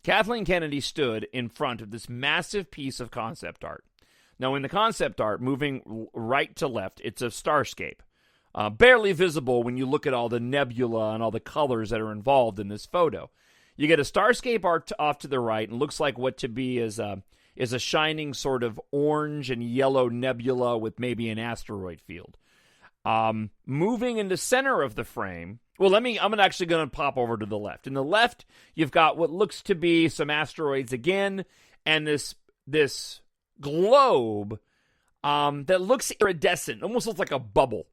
Kathleen Kennedy stood in front of this massive piece of concept art. Now, in the concept art, moving right to left, it's a starscape. Barely visible when you look at all the nebula and all the colors that are involved in this photo. You get a starscape art off to the right, and looks like what to be is a shining sort of orange and yellow nebula with maybe an asteroid field. Moving in the center of the frame, I'm actually going to pop over to the left. In the left, you've got what looks to be some asteroids again, and this globe that looks iridescent, almost looks like a bubble,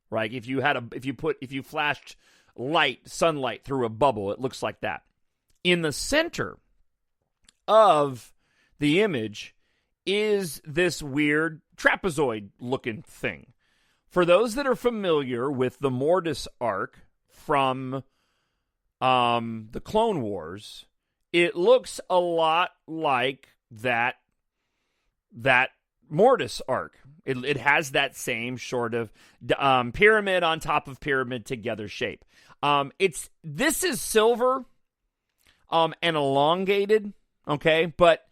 right? If you flashed sunlight through a bubble, it looks like that. In the center of the image is this weird trapezoid-looking thing. For those that are familiar with the Mortis arc from the Clone Wars, it looks a lot like that Mortis arc. It has that same sort of pyramid on top of pyramid together shape. This is silver and elongated, okay? But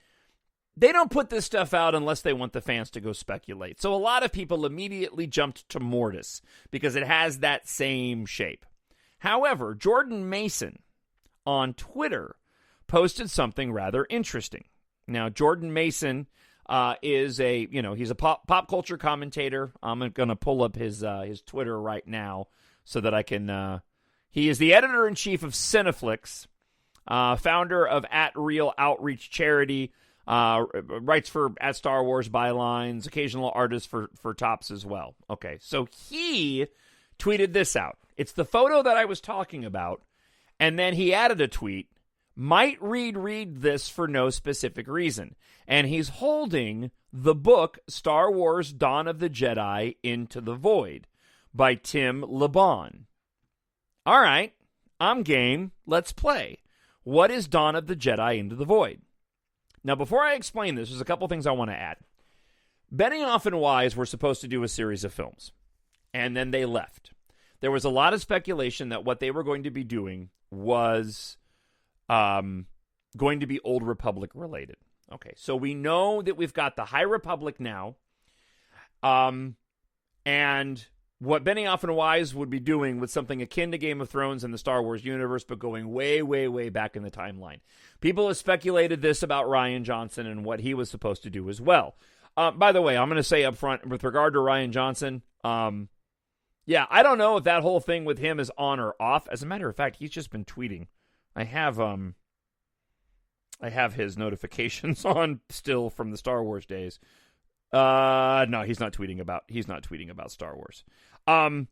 they don't put this stuff out unless they want the fans to go speculate. So a lot of people immediately jumped to Mortis because it has that same shape. However, Jordan Mason on Twitter posted something rather interesting. Now, Jordan Mason is he's a pop culture commentator. I'm going to pull up his Twitter right now so that I can. He is the editor-in-chief of Cineflix, founder of @Real Outreach Charity, writes for @Star Wars Bylines, occasional artist for Tops as well. Okay, so he tweeted this out. It's the photo that I was talking about, and then he added a tweet. Might read this for no specific reason. And he's holding the book Star Wars Dawn of the Jedi Into the Void by Tim LeBon. All right, I'm game. Let's play. What is Dawn of the Jedi Into the Void? Now, before I explain this, there's a couple things I want to add. Benioff and Weiss were supposed to do a series of films, and then they left. There was a lot of speculation that what they were going to be doing was going to be Old Republic related. Okay, so we know that we've got the High Republic now, and what Benioff and Weiss would be doing was something akin to Game of Thrones in the Star Wars universe, but going way, way, way back in the timeline. People have speculated this about Rian Johnson and what he was supposed to do as well. By the way, I'm going to say up front, with regard to Rian Johnson, yeah, I don't know if that whole thing with him is on or off. As a matter of fact, he's just been tweeting. I have his notifications on still from the Star Wars days. No, he's not tweeting about Star Wars. When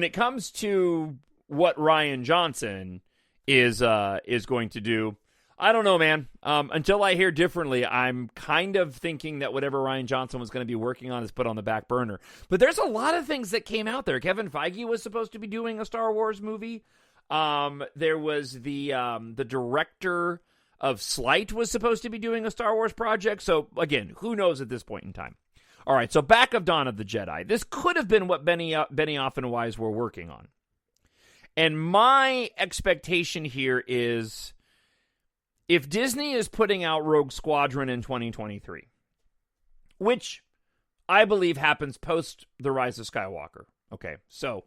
it comes to what Rian Johnson is going to do, I don't know, man. Until I hear differently, I'm kind of thinking that whatever Rian Johnson was going to be working on is put on the back burner. But there's a lot of things that came out there. Kevin Feige was supposed to be doing a Star Wars movie. There was the director of Slight was supposed to be doing a Star Wars project. So, again, who knows at this point in time? All right, so back of Dawn of the Jedi. This could have been what Benioff and Weiss were working on. And my expectation here is, if Disney is putting out Rogue Squadron in 2023, which I believe happens post The Rise of Skywalker, okay, so,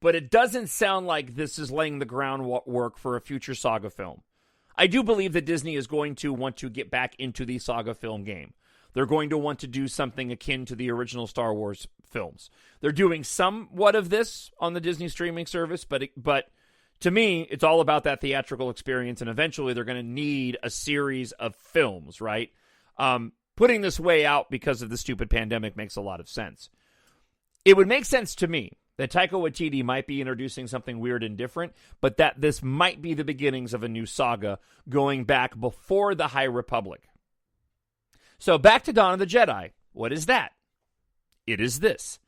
but it doesn't sound like this is laying the groundwork for a future saga film. I do believe that Disney is going to want to get back into the saga film game. They're going to want to do something akin to the original Star Wars films. They're doing somewhat of this on the Disney streaming service, but to me, it's all about that theatrical experience, and eventually they're going to need a series of films, right? Putting this way out because of the stupid pandemic makes a lot of sense. It would make sense to me that Taika Waititi might be introducing something weird and different, but that this might be the beginnings of a new saga going back before the High Republic. So back to Dawn of the Jedi. What is that? It is this.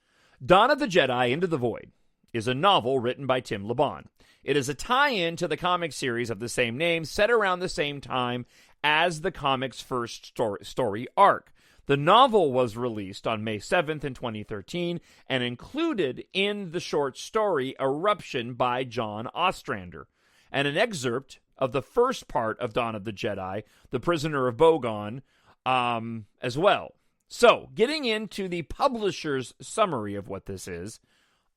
Dawn of the Jedi Into the Void is a novel written by Tim LeBon. It is a tie-in to the comic series of the same name, set around the same time as the comic's first story arc. The novel was released on May 7th in 2013 and included in the short story Eruption by John Ostrander, and an excerpt of the first part of Dawn of the Jedi, The Prisoner of Bogon, as well. So, getting into the publisher's summary of what this is,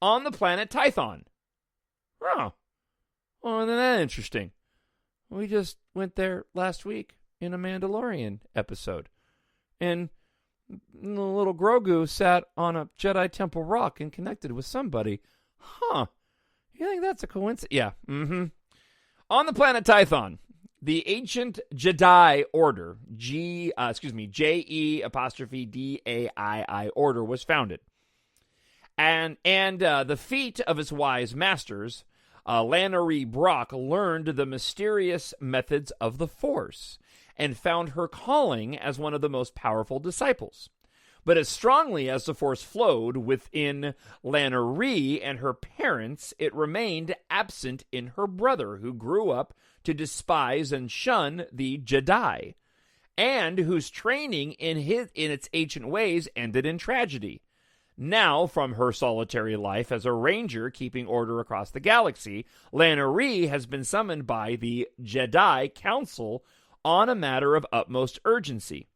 on the planet Tython. Oh, well, isn't that interesting? We just went there last week in a Mandalorian episode. And the little Grogu sat on a Jedi Temple rock and connected with somebody. Huh. You think that's a coincidence? Yeah. On the planet Tython, the ancient Jedi Order, J-E'-D-A-I-I Order, was founded. And the feet of its wise masters, Lannery Brock, learned the mysterious methods of the Force and found her calling as one of the most powerful disciples. But as strongly as the Force flowed within Lannery and her parents, it remained absent in her brother, who grew up to despise and shun the Jedi. and whose training in its ancient ways ended in tragedy. Now, from her solitary life as a ranger keeping order across the galaxy, Lana Rhee has been summoned by the Jedi Council on a matter of utmost urgency.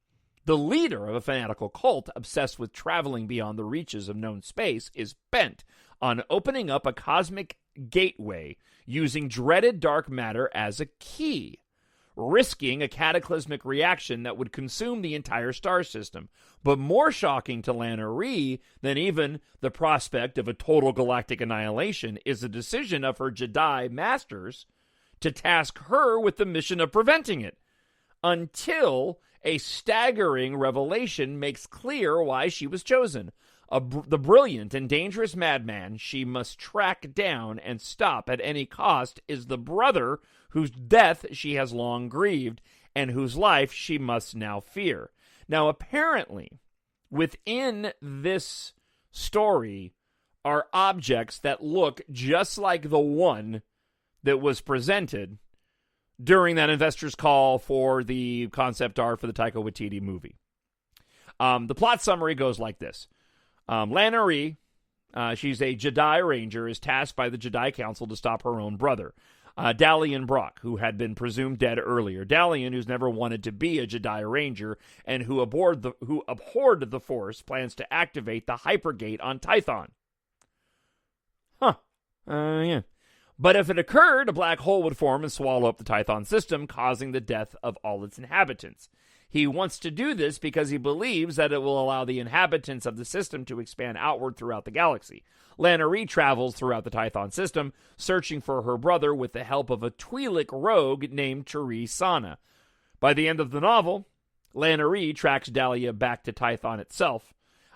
The leader of a fanatical cult obsessed with traveling beyond the reaches of known space is bent on opening up a cosmic gateway using dreaded dark matter as a key, risking a cataclysmic reaction that would consume the entire star system. But more shocking to Lana Rhee than even the prospect of a total galactic annihilation is the decision of her Jedi masters to task her with the mission of preventing it, until a staggering revelation makes clear why she was chosen. The brilliant and dangerous madman she must track down and stop at any cost is the brother whose death she has long grieved and whose life she must now fear. Now, apparently, within this story are objects that look just like the one that was presented during that investor's call for the concept art for the Taika Waititi movie. The plot summary goes like this. Lana Rhee, she's a Jedi Ranger, is tasked by the Jedi Council to stop her own brother, Dalian Brock, who had been presumed dead earlier. Dalian, who's never wanted to be a Jedi Ranger and who abhorred the Force, plans to activate the Hypergate on Tython. Yeah. But if it occurred, a black hole would form and swallow up the Tython system, causing the death of all its inhabitants. He wants to do this because he believes that it will allow the inhabitants of the system to expand outward throughout the galaxy. Lana Rhee travels throughout the Tython system, searching for her brother with the help of a Twi'lek rogue named Therese Sana. By the end of the novel, Lana Rhee tracks Dahlia back to Tython itself.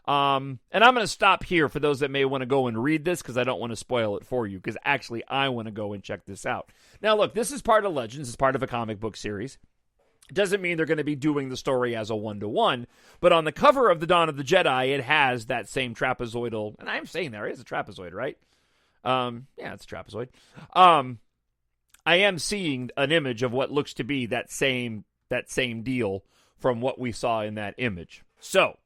And I'm going to stop here for those that may want to go and read this, because I don't want to spoil it for you, because actually I want to go and check this out. Now, look, this is part of Legends. It's part of a comic book series. It doesn't mean they're going to be doing the story as a one-to-one, but on the cover of the Dawn of the Jedi, it has that same trapezoidal, and I'm saying there is a trapezoid, right? Yeah, it's a trapezoid. I am seeing an image of what looks to be that same deal from what we saw in that image. So,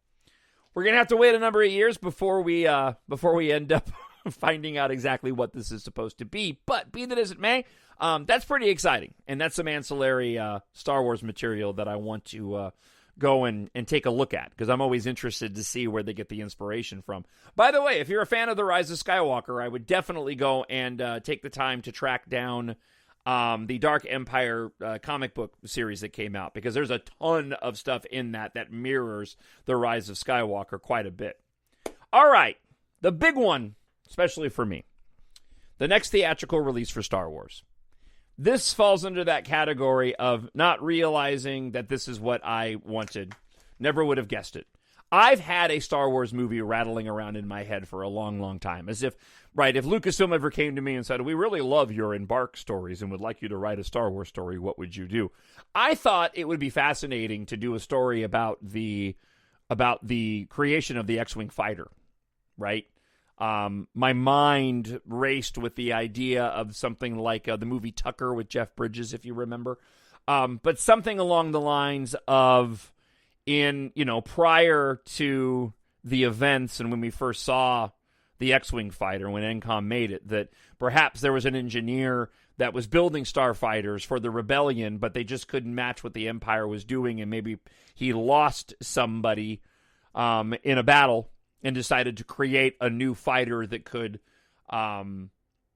we're going to have to wait a number of years before we end up finding out exactly what this is supposed to be, but be that as it may, that's pretty exciting, and that's some ancillary Star Wars material that I want to go and take a look at, because I'm always interested to see where they get the inspiration from. By the way, if you're a fan of The Rise of Skywalker, I would definitely go and take the time to track down the Dark Empire comic book series that came out, because there's a ton of stuff in that mirrors The Rise of Skywalker quite a bit. All right, the big one, especially for me, the next theatrical release for Star Wars. This falls under that category of not realizing that this is what I wanted. Never would have guessed it. I've had a Star Wars movie rattling around in my head for a long, long time. As if, right, if Lucasfilm ever came to me and said, we really love your EMBARK stories and would like you to write a Star Wars story, what would you do? I thought it would be fascinating to do a story about the creation of the X-Wing fighter, right? My mind raced with the idea of something like the movie Tucker with Jeff Bridges, if you remember. But something along the lines of, prior to the events and when we first saw the X-Wing fighter, when NCOM made it, that perhaps there was an engineer that was building starfighters for the rebellion, but they just couldn't match what the Empire was doing, and maybe he lost somebody in a battle and decided to create a new fighter that could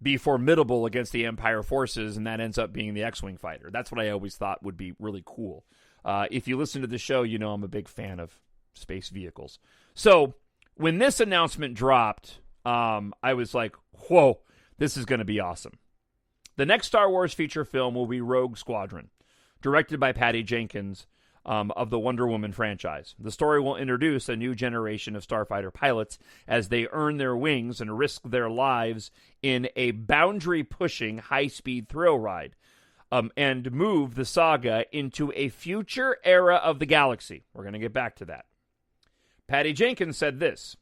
be formidable against the Empire forces, and that ends up being the X-Wing fighter. That's what I always thought would be really cool. If you listen to the show, you know I'm a big fan of space vehicles. So when this announcement dropped, I was like, whoa, this is going to be awesome. The next Star Wars feature film will be Rogue Squadron, directed by Patty Jenkins, of the Wonder Woman franchise. The story will introduce a new generation of starfighter pilots as they earn their wings and risk their lives in a boundary-pushing high-speed thrill ride, and move the saga into a future era of the galaxy. We're going to get back to that. Patty Jenkins said this: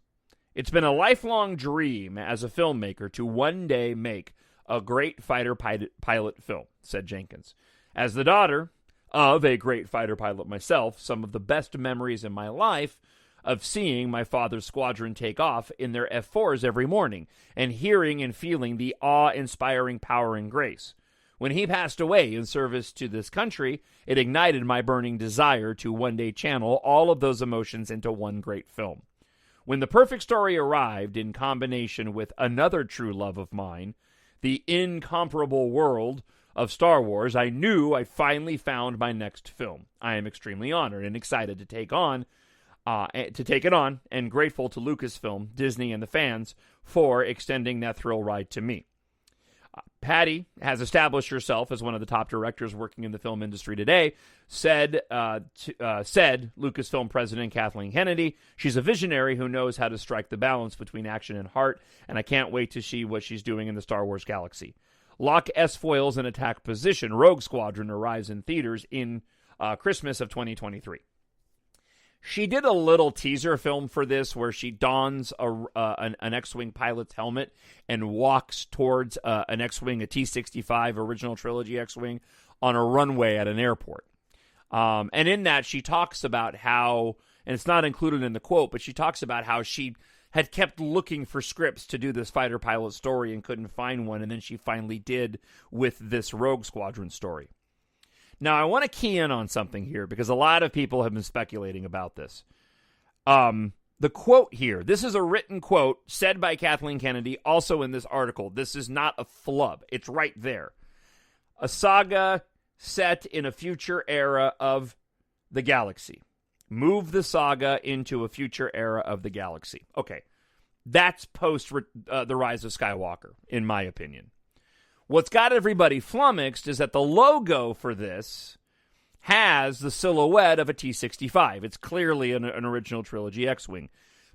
"It's been a lifelong dream as a filmmaker to one day make a great fighter pilot film," said Jenkins. As the daughter of a great fighter pilot myself, some of the best memories in my life of seeing my father's squadron take off in their F-4s every morning and hearing and feeling the awe-inspiring power and grace. When he passed away in service to this country, it ignited my burning desire to one day channel all of those emotions into one great film. When the perfect story arrived in combination with another true love of mine, the incomparable world of Star Wars, I knew I finally found my next film. I am extremely honored and excited to take it on, and grateful to Lucasfilm, Disney, and the fans for extending that thrill ride to me. Patty has established herself as one of the top directors working in the film industry today, said Lucasfilm President Kathleen Kennedy. She's a visionary who knows how to strike the balance between action and heart, and I can't wait to see what she's doing in the Star Wars galaxy. Lock S-foils in attack position. Rogue Squadron arrives in theaters in Christmas of 2023. She did a little teaser film for this where she dons an X-Wing pilot's helmet and walks towards an X-Wing, a T-65 original trilogy X-Wing, on a runway at an airport. And in that, she talks about how, and it's not included in the quote, but she talks about how she had kept looking for scripts to do this fighter pilot story and couldn't find one, and then she finally did with this Rogue Squadron story. Now, I want to key in on something here because a lot of people have been speculating about this. The quote here, this is a written quote said by Kathleen Kennedy, also in this article. This is not a flub. It's right there. A saga set in a future era of the galaxy. Move the saga into a future era of the galaxy. Okay, that's post The Rise of Skywalker, in my opinion. What's got everybody flummoxed is that the logo for this has the silhouette of a T-65. It's clearly an original trilogy X-Wing.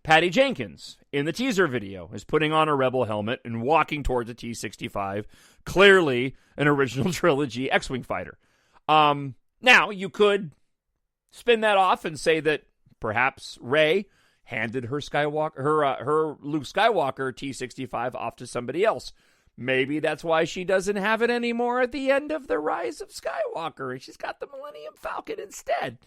Patty Jenkins, in the teaser video, is putting on a Rebel helmet and walking towards a T-65, clearly an original trilogy X-Wing fighter. Now, you could spin that off and say that perhaps Rey handed her Luke Skywalker T-65 off to somebody else. Maybe that's why she doesn't have it anymore at the end of The Rise of Skywalker, and she's got the Millennium Falcon instead.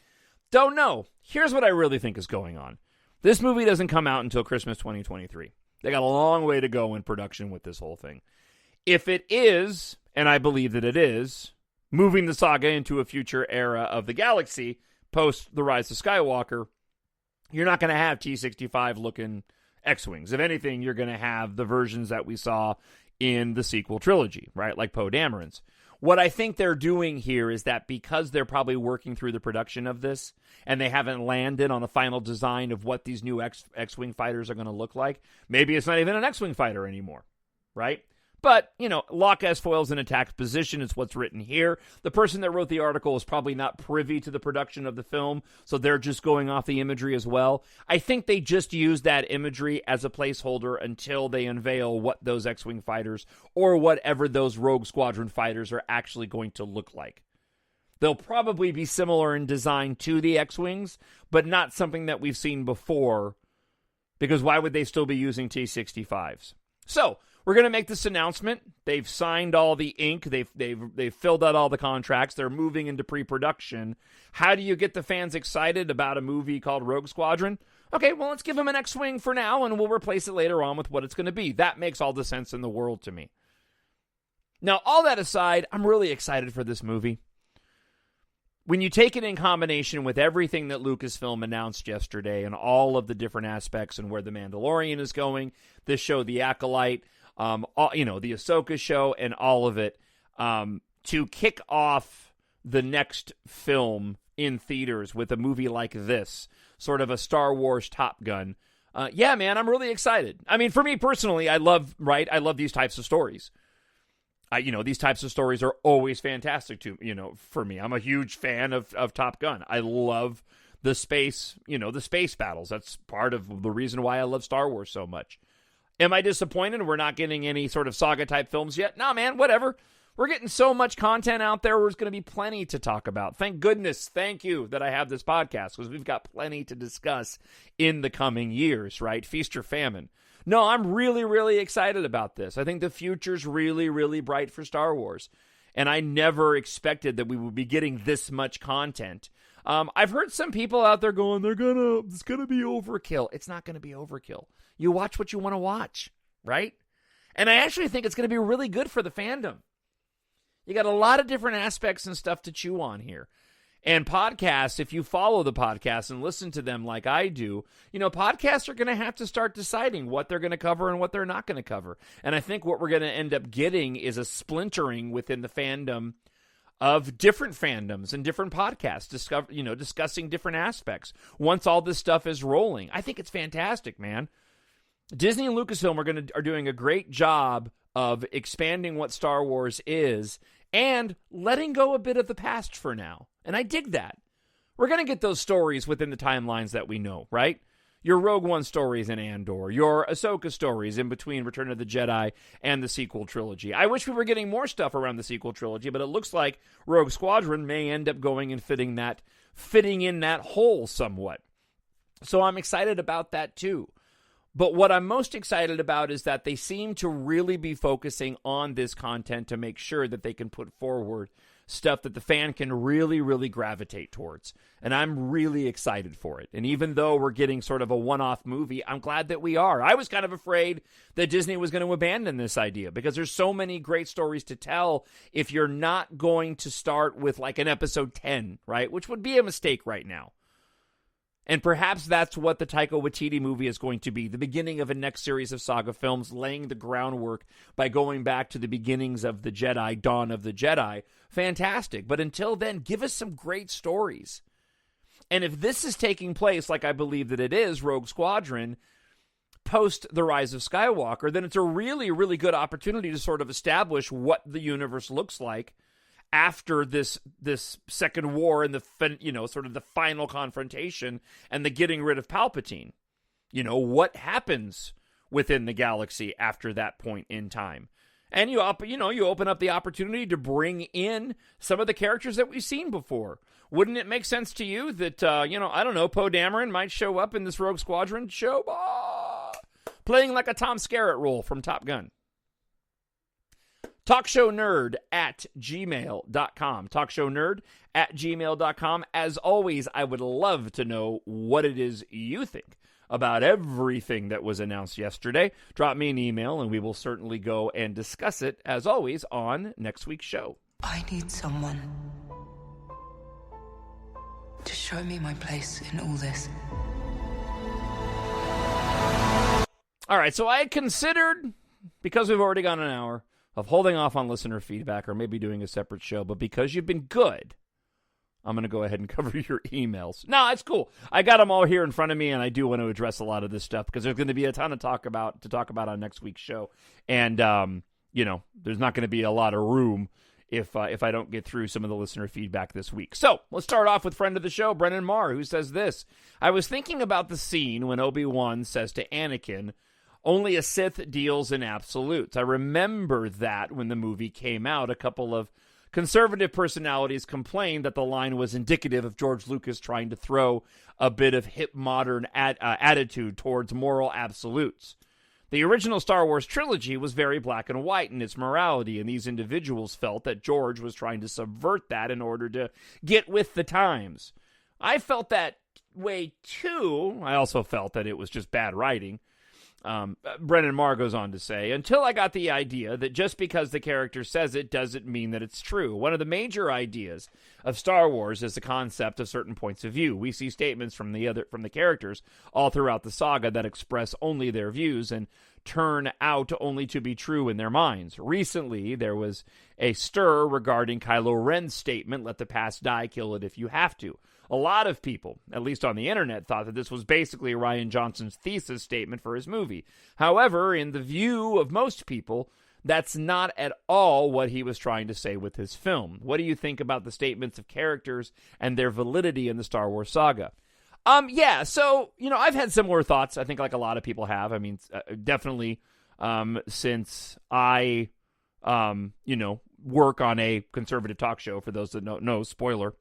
Don't know. Here's what I really think is going on. This movie doesn't come out until Christmas 2023. They got a long way to go in production with this whole thing. If it is, and I believe that it is, moving the saga into a future era of the galaxy post The Rise of Skywalker, you're not going to have T-65-looking X-Wings. If anything, you're going to have the versions that we saw in the sequel trilogy, right? Like Poe Dameron's. What I think they're doing here is that because they're probably working through the production of this and they haven't landed on the final design of what these new X-Wing fighters are going to look like, maybe it's not even an X-Wing fighter anymore, right? But, lock S-foils in attack position is what's written here. The person that wrote the article is probably not privy to the production of the film, so they're just going off the imagery as well. I think they just use that imagery as a placeholder until they unveil what those X-Wing fighters or whatever those Rogue Squadron fighters are actually going to look like. They'll probably be similar in design to the X-Wings, but not something that we've seen before, because why would they still be using T-65s? So, we're going to make this announcement. They've signed all the ink. They've filled out all the contracts. They're moving into pre-production. How do you get the fans excited about a movie called Rogue Squadron? Okay, well, let's give them an X-Wing for now, and we'll replace it later on with what it's going to be. That makes all the sense in the world to me. Now, all that aside, I'm really excited for this movie. When you take it in combination with everything that Lucasfilm announced yesterday and all of the different aspects and where The Mandalorian is going, this show, The Acolyte, the Ahsoka show and all of it, to kick off the next film in theaters with a movie like this, sort of a Star Wars Top Gun. Yeah, man, I'm really excited. I mean, for me personally, I love these types of stories. These types of stories are always fantastic for me. I'm a huge fan of Top Gun. I love the space battles. That's part of the reason why I love Star Wars so much. Am I disappointed we're not getting any sort of saga-type films yet? Nah, man, whatever. We're getting so much content out there, there's going to be plenty to talk about. Thank goodness, thank you that I have this podcast, because we've got plenty to discuss in the coming years, right? Feast or famine. No, I'm really, really excited about this. I think the future's really, really bright for Star Wars. and I never expected that we would be getting this much content. I've heard some people out there going, it's gonna be overkill. It's not gonna be overkill. You watch what you want to watch, right? And I actually think it's gonna be really good for the fandom. You got a lot of different aspects and stuff to chew on here. And podcasts, if you follow the podcasts and listen to them like I do, podcasts are going to have to start deciding what they're going to cover and what they're not going to cover. And I think what we're going to end up getting is a splintering within the fandom of different fandoms and different podcasts, discussing different aspects once all this stuff is rolling. I think it's fantastic, man. Disney and Lucasfilm are doing a great job of expanding what Star Wars is and letting go a bit of the past for now. And I dig that. We're going to get those stories within the timelines that we know, right? Your Rogue One stories in Andor, your Ahsoka stories in between Return of the Jedi and the sequel trilogy. I wish we were getting more stuff around the sequel trilogy, but it looks like Rogue Squadron may end up going and fitting in that hole somewhat. So I'm excited about that too. But what I'm most excited about is that they seem to really be focusing on this content to make sure that they can put forward stuff that the fan can really, really gravitate towards. And I'm really excited for it. And even though we're getting sort of a one-off movie, I'm glad that we are. I was kind of afraid that Disney was going to abandon this idea because there's so many great stories to tell if you're not going to start with like an episode 10, right? Which would be a mistake right now. And perhaps that's what the Taika Waititi movie is going to be, the beginning of a next series of saga films, laying the groundwork by going back to the beginnings of the Jedi, Dawn of the Jedi. Fantastic. But until then, give us some great stories. And if this is taking place, like I believe that it is, Rogue Squadron, post The Rise of Skywalker, then it's a really, really good opportunity to sort of establish what the universe looks like after this second war and sort of the final confrontation and the getting rid of Palpatine. What happens within the galaxy after that point in time. And you open up the opportunity to bring in some of the characters that we've seen before. Wouldn't it make sense to you that Poe Dameron might show up in this Rogue Squadron show, playing like a Tom Skerritt role from Top Gun? TalkShowNerd@gmail.com. TalkShowNerd@gmail.com. As always, I would love to know what it is you think about everything that was announced yesterday. Drop me an email, and we will certainly go and discuss it, as always, on next week's show. I need someone to show me my place in all this. All right, so I had considered, because we've already gone an hour, of holding off on listener feedback or maybe doing a separate show, but because you've been good, I'm going to go ahead and cover your emails. No, it's cool. I got them all here in front of me, and I do want to address a lot of this stuff because there's going to be a ton of talk about on next week's show. And, there's not going to be a lot of room if I don't get through some of the listener feedback this week. So let's start off with friend of the show, Brennan Marr, who says this: I was thinking about the scene when Obi-Wan says to Anakin, "Only a Sith deals in absolutes." I remember that when the movie came out, a couple of conservative personalities complained that the line was indicative of George Lucas trying to throw a bit of hip modern attitude towards moral absolutes. The original Star Wars trilogy was very black and white in its morality, and these individuals felt that George was trying to subvert that in order to get with the times. I felt that way too. I also felt that it was just bad writing. Brennan Marr goes on to say, until I got the idea that just because the character says it doesn't mean that it's true. One of the major ideas of Star Wars is the concept of certain points of view. We see statements from the characters all throughout the saga that express only their views and turn out only to be true in their minds. Recently, there was a stir regarding Kylo Ren's statement, "Let the past die, kill it if you have to." A lot of people, at least on the internet, thought that this was basically Rian Johnson's thesis statement for his movie. However, in the view of most people, that's not at all what he was trying to say with his film. What do you think about the statements of characters and their validity in the Star Wars saga? So, I've had similar thoughts, I think, like a lot of people have. I mean, definitely since I, work on a conservative talk show, for those that don't know, spoiler.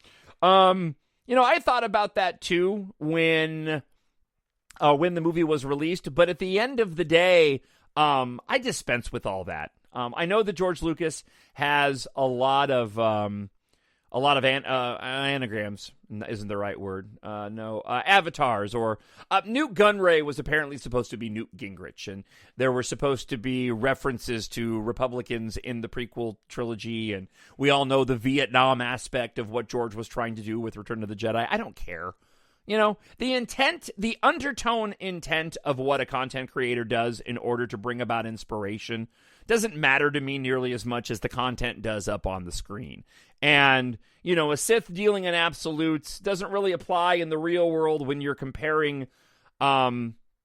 I thought about that too when the movie was released, but at the end of the day, I dispense with all that. I know that George Lucas has a lot of anagrams, isn't the right word. Avatars, or Newt Gunray was apparently supposed to be Newt Gingrich, and there were supposed to be references to Republicans in the prequel trilogy, and we all know the Vietnam aspect of what George was trying to do with Return of the Jedi. I don't care. You know, the undertone intent of what a content creator does in order to bring about inspiration doesn't matter to me nearly as much as the content does up on the screen. And, you know, a Sith dealing in absolutes doesn't really apply in the real world when you're comparing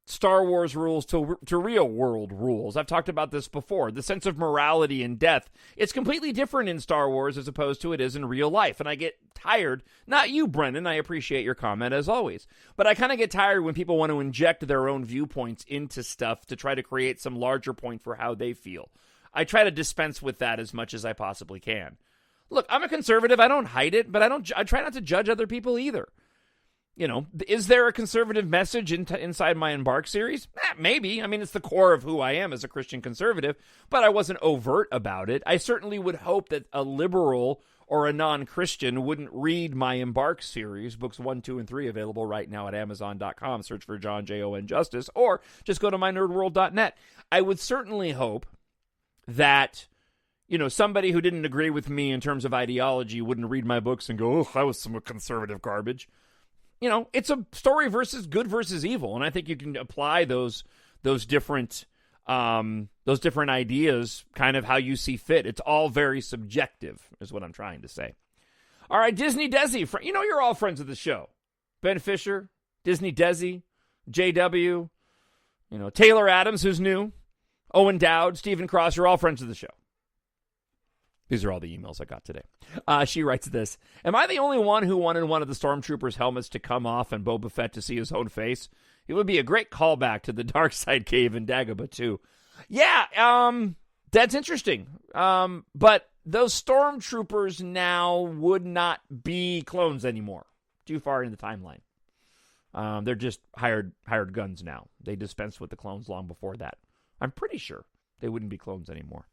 Star Wars rules to real world rules. I've talked about this before. The sense of morality and death, it's completely different in Star Wars as opposed to it is in real life. And I get tired, not you, Brendan, I appreciate your comment as always, but I kind of get tired when people want to inject their own viewpoints into stuff to try to create some larger point for how they feel. I try to dispense with that as much as I possibly can. Look, I'm a conservative. I don't hide it, but I try not to judge other people either. You know, is there a conservative message inside my EMBARK series? Maybe. I mean, it's the core of who I am as a Christian conservative, but I wasn't overt about it. I certainly would hope that a liberal or a non-Christian wouldn't read my EMBARK series, books 1, 2, and 3, available right now at Amazon.com. Search for Jon, Jon Justice, or just go to mynerdworld.net. I would certainly hope that, you know, somebody who didn't agree with me in terms of ideology wouldn't read my books and go, oh, that was some conservative garbage. You know, it's a story versus good versus evil, and I think you can apply those different ideas kind of how you see fit. It's all very subjective, is what I'm trying to say. All right, Disney Desi, you know, you're all friends of the show. Ben Fisher, Disney Desi, JW, you know, Taylor Adams, who's new, Owen Dowd, Stephen Cross, you're all friends of the show. These are all the emails I got today. She writes this. Am I the only one who wanted one of the Stormtroopers' helmets to come off and Boba Fett to see his own face? It would be a great callback to the Dark Side Cave in Dagobah, too. Yeah, that's interesting. But those Stormtroopers now would not be clones anymore. Too far in the timeline. They're just hired guns now. They dispensed with the clones long before that. I'm pretty sure they wouldn't be clones anymore.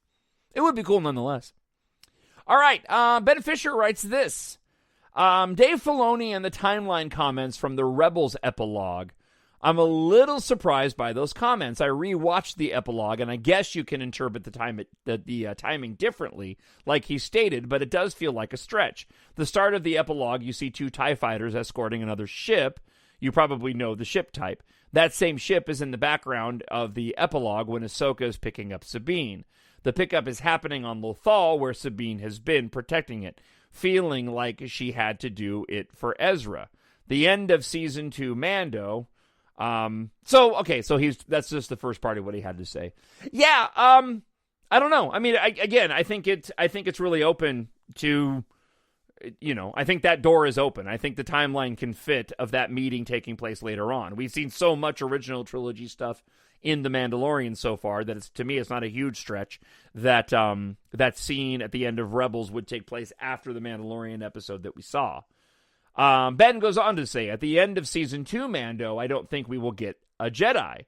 It would be cool nonetheless. All right, Ben Fisher writes this. Dave Filoni and the timeline comments from the Rebels epilogue. I'm a little surprised by those comments. I rewatched the epilogue, and I guess you can interpret the timing differently, like he stated, but it does feel like a stretch. The start of the epilogue, you see 2 TIE fighters escorting another ship. You probably know the ship type. That same ship is in the background of the epilogue when Ahsoka is picking up Sabine. The pickup is happening on Lothal, where Sabine has been protecting it, feeling like she had to do it for Ezra. The end of Season 2 Mando. That's just the first part of what he had to say. Yeah, I don't know. I mean, I think it's really open to, you know, I think that door is open. I think the timeline can fit of that meeting taking place later on. We've seen so much original trilogy stuff in The Mandalorian so far that to me it's not a huge stretch that that scene at the end of Rebels would take place after the Mandalorian episode that we saw. Ben goes on to say, at the end of Season 2 Mando, I don't think we will get a Jedi.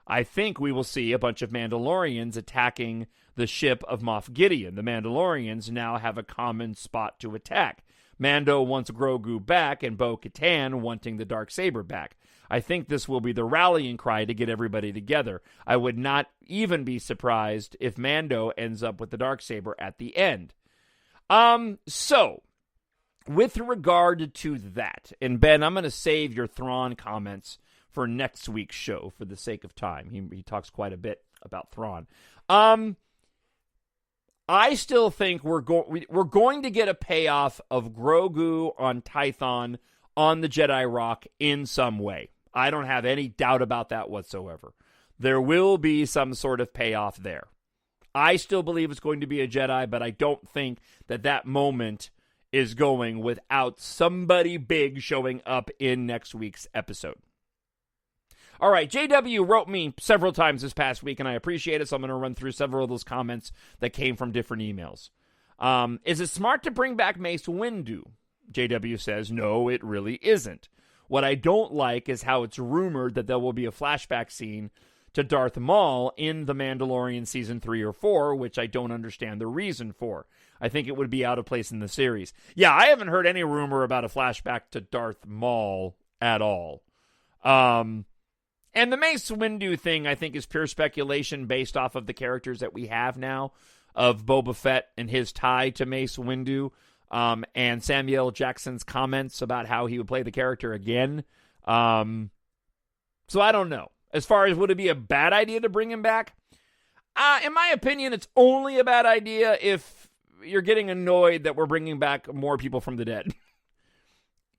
I think we will see a bunch of Mandalorians attacking the ship of Moff Gideon. The Mandalorians now have a common spot to attack. Mando wants Grogu back and Bo-Katan wanting the Darksaber back. I think this will be the rallying cry to get everybody together. I would not even be surprised if Mando ends up with the Darksaber at the end. So, with regard to that, and Ben, I'm going to save your Thrawn comments for next week's show for the sake of time. He talks quite a bit about Thrawn. I still think we're going to get a payoff of Grogu on Tython on the Jedi Rock in some way. I don't have any doubt about that whatsoever. There will be some sort of payoff there. I still believe it's going to be a Jedi, but I don't think that moment is going without somebody big showing up in next week's episode. All right, JW wrote me several times this past week, and I appreciate it, so I'm going to run through several of those comments that came from different emails. Is it smart to bring back Mace Windu? JW says, no, it really isn't. What I don't like is how it's rumored that there will be a flashback scene to Darth Maul in The Mandalorian Season 3 or 4, which I don't understand the reason for. I think it would be out of place in the series. Yeah, I haven't heard any rumor about a flashback to Darth Maul at all. And the Mace Windu thing, I think, is pure speculation based off of the characters that we have now, of Boba Fett and his tie to Mace Windu, and Samuel L. Jackson's comments about how he would play the character again. So I don't know. As far as would it be a bad idea to bring him back? In my opinion, it's only a bad idea if you're getting annoyed that we're bringing back more people from the dead.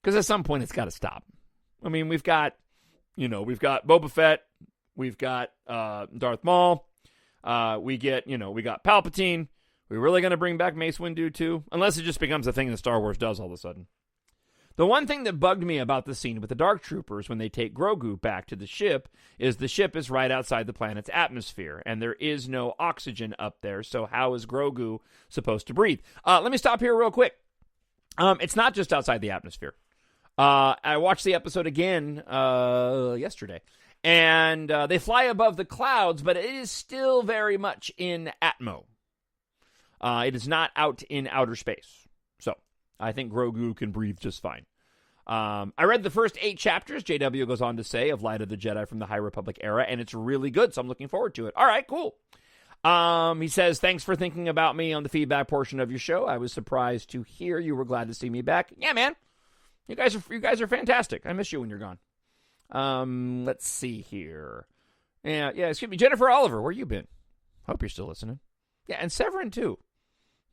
Because at some point, it's got to stop. I mean, we've got Boba Fett. We've got Darth Maul. We got Palpatine. We're really going to bring back Mace Windu, too? Unless it just becomes a thing that Star Wars does all of a sudden. The one thing that bugged me about the scene with the Dark Troopers when they take Grogu back to the ship is the ship is right outside the planet's atmosphere, and there is no oxygen up there, so how is Grogu supposed to breathe? Let me stop here real quick. It's not just outside the atmosphere. I watched the episode again yesterday, and they fly above the clouds, but it is still very much in Atmo. It is not out in outer space. So I think Grogu can breathe just fine. I read the first 8 chapters, JW goes on to say, of Light of the Jedi from the High Republic era, and it's really good, so I'm looking forward to it. All right, cool. He says, thanks for thinking about me on the feedback portion of your show. I was surprised to hear you were glad to see me back. Yeah, man. You guys are fantastic. I miss you when you're gone. Let's see here. Yeah, excuse me. Jennifer Oliver, where you been? Hope you're still listening. Yeah, and Severin, too.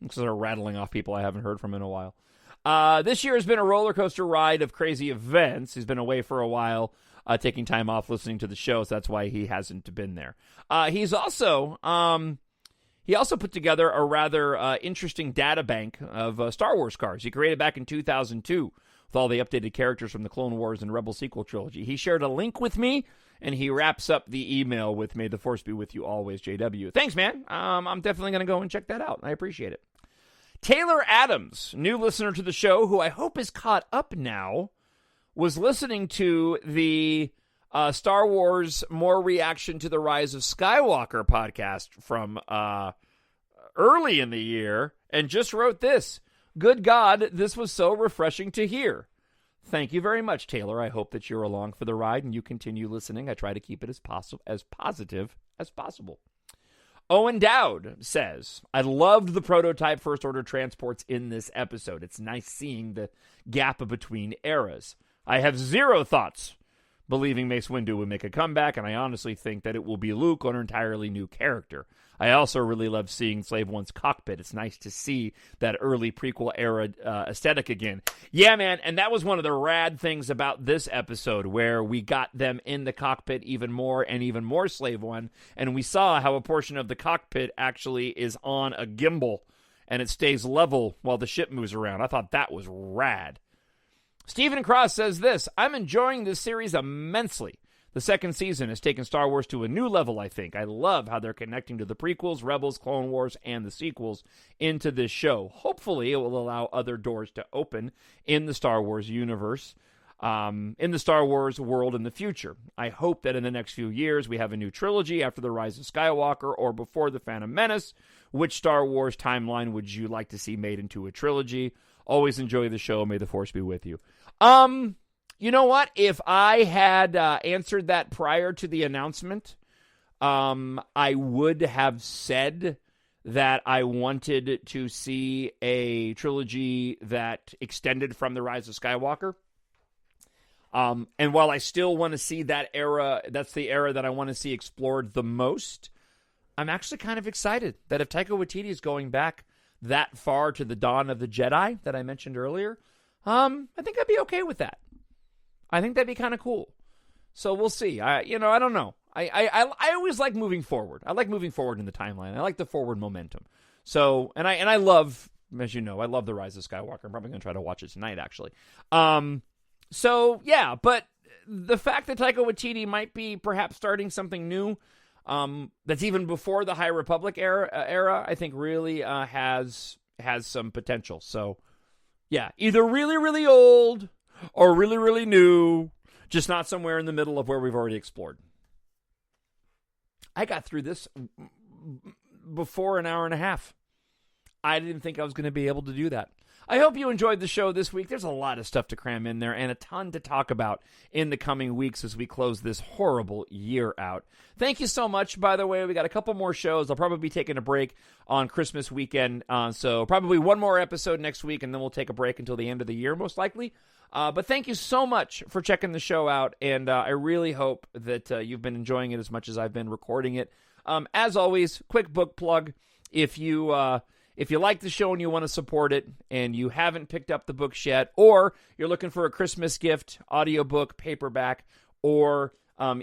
I'm sort of rattling off people I haven't heard from in a while. This year has been a roller coaster ride of crazy events. He's been away for a while, taking time off listening to the show, so that's why he hasn't been there. He also put together a rather interesting data bank of Star Wars cards he created back in 2002 with all the updated characters from the Clone Wars and Rebel sequel trilogy. He shared a link with me, and he wraps up the email with, "May the Force be with you always, JW." Thanks, man. I'm definitely going to go and check that out. I appreciate it. Taylor Adams, new listener to the show, who I hope is caught up now, was listening to the Star Wars More Reaction to the Rise of Skywalker podcast from early in the year, and just wrote this: "Good God, this was so refreshing to hear." Thank you very much, Taylor. I hope that you're along for the ride and you continue listening. I try to keep it as positive as possible. Owen Dowd says, "I loved the prototype First Order transports in this episode. It's nice seeing the gap between eras. I have zero thoughts believing Mace Windu would make a comeback, and I honestly think that it will be Luke or an entirely new character. I also really love seeing Slave One's cockpit. It's nice to see that early prequel era aesthetic again." Yeah, man, and that was one of the rad things about this episode, where we got them in the cockpit even more and even more Slave One, and we saw how a portion of the cockpit actually is on a gimbal, and it stays level while the ship moves around. I thought that was rad. Stephen Cross says this: "I'm enjoying this series immensely. The second season has taken Star Wars to a new level, I think. I love how they're connecting to the prequels, Rebels, Clone Wars, and the sequels into this show. Hopefully, it will allow other doors to open in the Star Wars universe, in the Star Wars world in the future. I hope that in the next few years, we have a new trilogy after The Rise of Skywalker or before The Phantom Menace. Which Star Wars timeline would you like to see made into a trilogy? Always enjoy the show. May the Force be with you." You know what? If I had answered that prior to the announcement, I would have said that I wanted to see a trilogy that extended from The Rise of Skywalker. And while I still want to see that era, that's the era that I want to see explored the most, I'm actually kind of excited that if Taika Waititi is going back that far to the dawn of the Jedi that I mentioned earlier, I think I'd be okay with that. I think that'd be kind of cool. So we'll see. I don't know. I always like moving forward. I like moving forward in the timeline. I like the forward momentum. So, and I love, as you know, I love The Rise of Skywalker. I'm probably going to try to watch it tonight, actually. So yeah, but the fact that Taika Waititi might be perhaps starting something new, that's even before the High Republic era, I think really has some potential. So yeah, either really, really old or really, really new, just not somewhere in the middle of where we've already explored. I got through this before an hour and a half. I didn't think I was going to be able to do that. I hope you enjoyed the show this week. There's a lot of stuff to cram in there and a ton to talk about in the coming weeks as we close this horrible year out. Thank you so much, by the way. We got a couple more shows. I'll probably be taking a break on Christmas weekend, so probably one more episode next week, and then we'll take a break until the end of the year, most likely. But thank you so much for checking the show out, and I really hope that you've been enjoying it as much as I've been recording it. As always, quick book plug. If you like the show and you want to support it and you haven't picked up the books yet, or you're looking for a Christmas gift, audiobook, paperback, or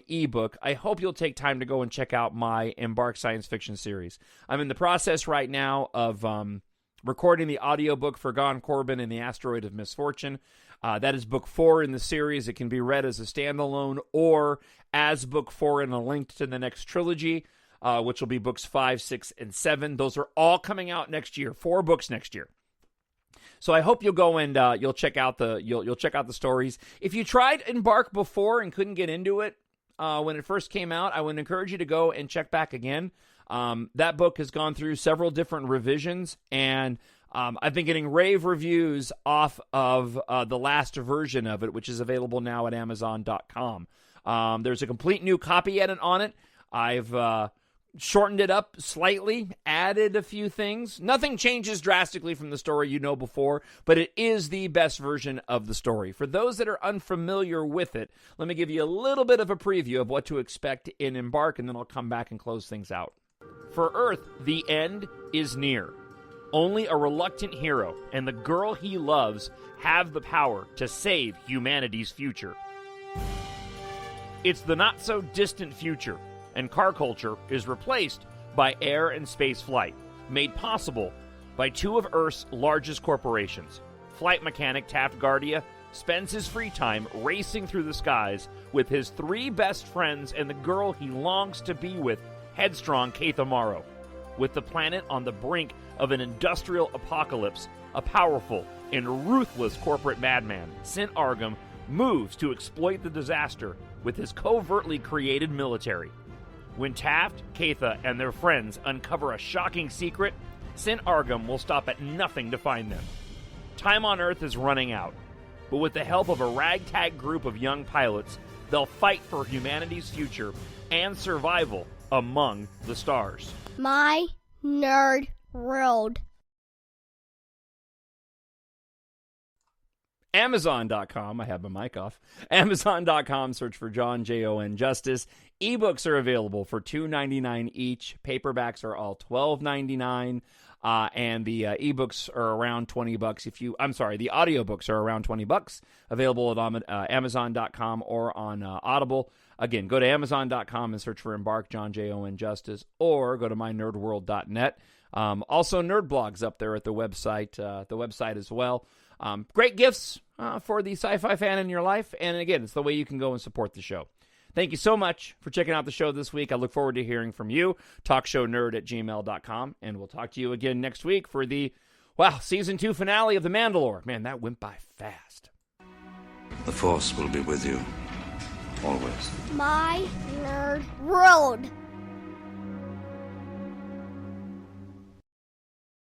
ebook, I hope you'll take time to go and check out my EMBARK science fiction series. I'm in the process right now of recording the audiobook for Gon Corbin and the Asteroid of Misfortune. That is book 4 in the series. It can be read as a standalone or as book 4 in a link to the next trilogy, which will be books 5, 6, and 7. Those are all coming out next year. 4 books next year. So I hope you'll go and you'll check out the stories. If you tried EMBARK before and couldn't get into it when it first came out, I would encourage you to go and check back again. That book has gone through several different revisions, and I've been getting rave reviews off of the last version of it, which is available now at Amazon.com. There's a complete new copy edit on it. I've shortened it up slightly, added a few things. Nothing changes drastically from the story you know before, but it is the best version of the story. For those that are unfamiliar with it, let me give you a little bit of a preview of what to expect in EMBARK, and then I'll come back and close things out. For Earth, the end is near. Only a reluctant hero and the girl he loves have the power to save humanity's future. It's the not-so-distant future, and car culture is replaced by air and space flight, made possible by 2 of Earth's largest corporations. Flight mechanic Taft Guardia spends his free time racing through the skies with his 3 best friends and the girl he longs to be with, headstrong Keith Amaro. With the planet on the brink of an industrial apocalypse, a powerful and ruthless corporate madman, Sint Argum, moves to exploit the disaster with his covertly created military. When Taft, Keitha, and their friends uncover a shocking secret, Sint Argum will stop at nothing to find them. Time on Earth is running out, but with the help of a ragtag group of young pilots, they'll fight for humanity's future and survival among the stars. My Nerd World. Amazon.com, I have my mic off. Amazon.com, search for Jon, Jon Justice. Ebooks are available for $2.99 each. Paperbacks are all $12.99. And the ebooks are around $20 the audiobooks are around $20, available at Amazon.com or on Audible. Again, go to Amazon.com and search for EMBARK, Jon Justice, or go to mynerdworld.net. Also, Nerd Blog's up there at the website as well. Great gifts for the sci-fi fan in your life, and again, it's the way you can go and support the show. Thank you so much for checking out the show this week. I look forward to hearing from you. TalkShowNerd@gmail.com, and we'll talk to you again next week for the, Season 2 finale of The Mandalore. Man, that went by fast. The Force will be with you, always. My Nerd World.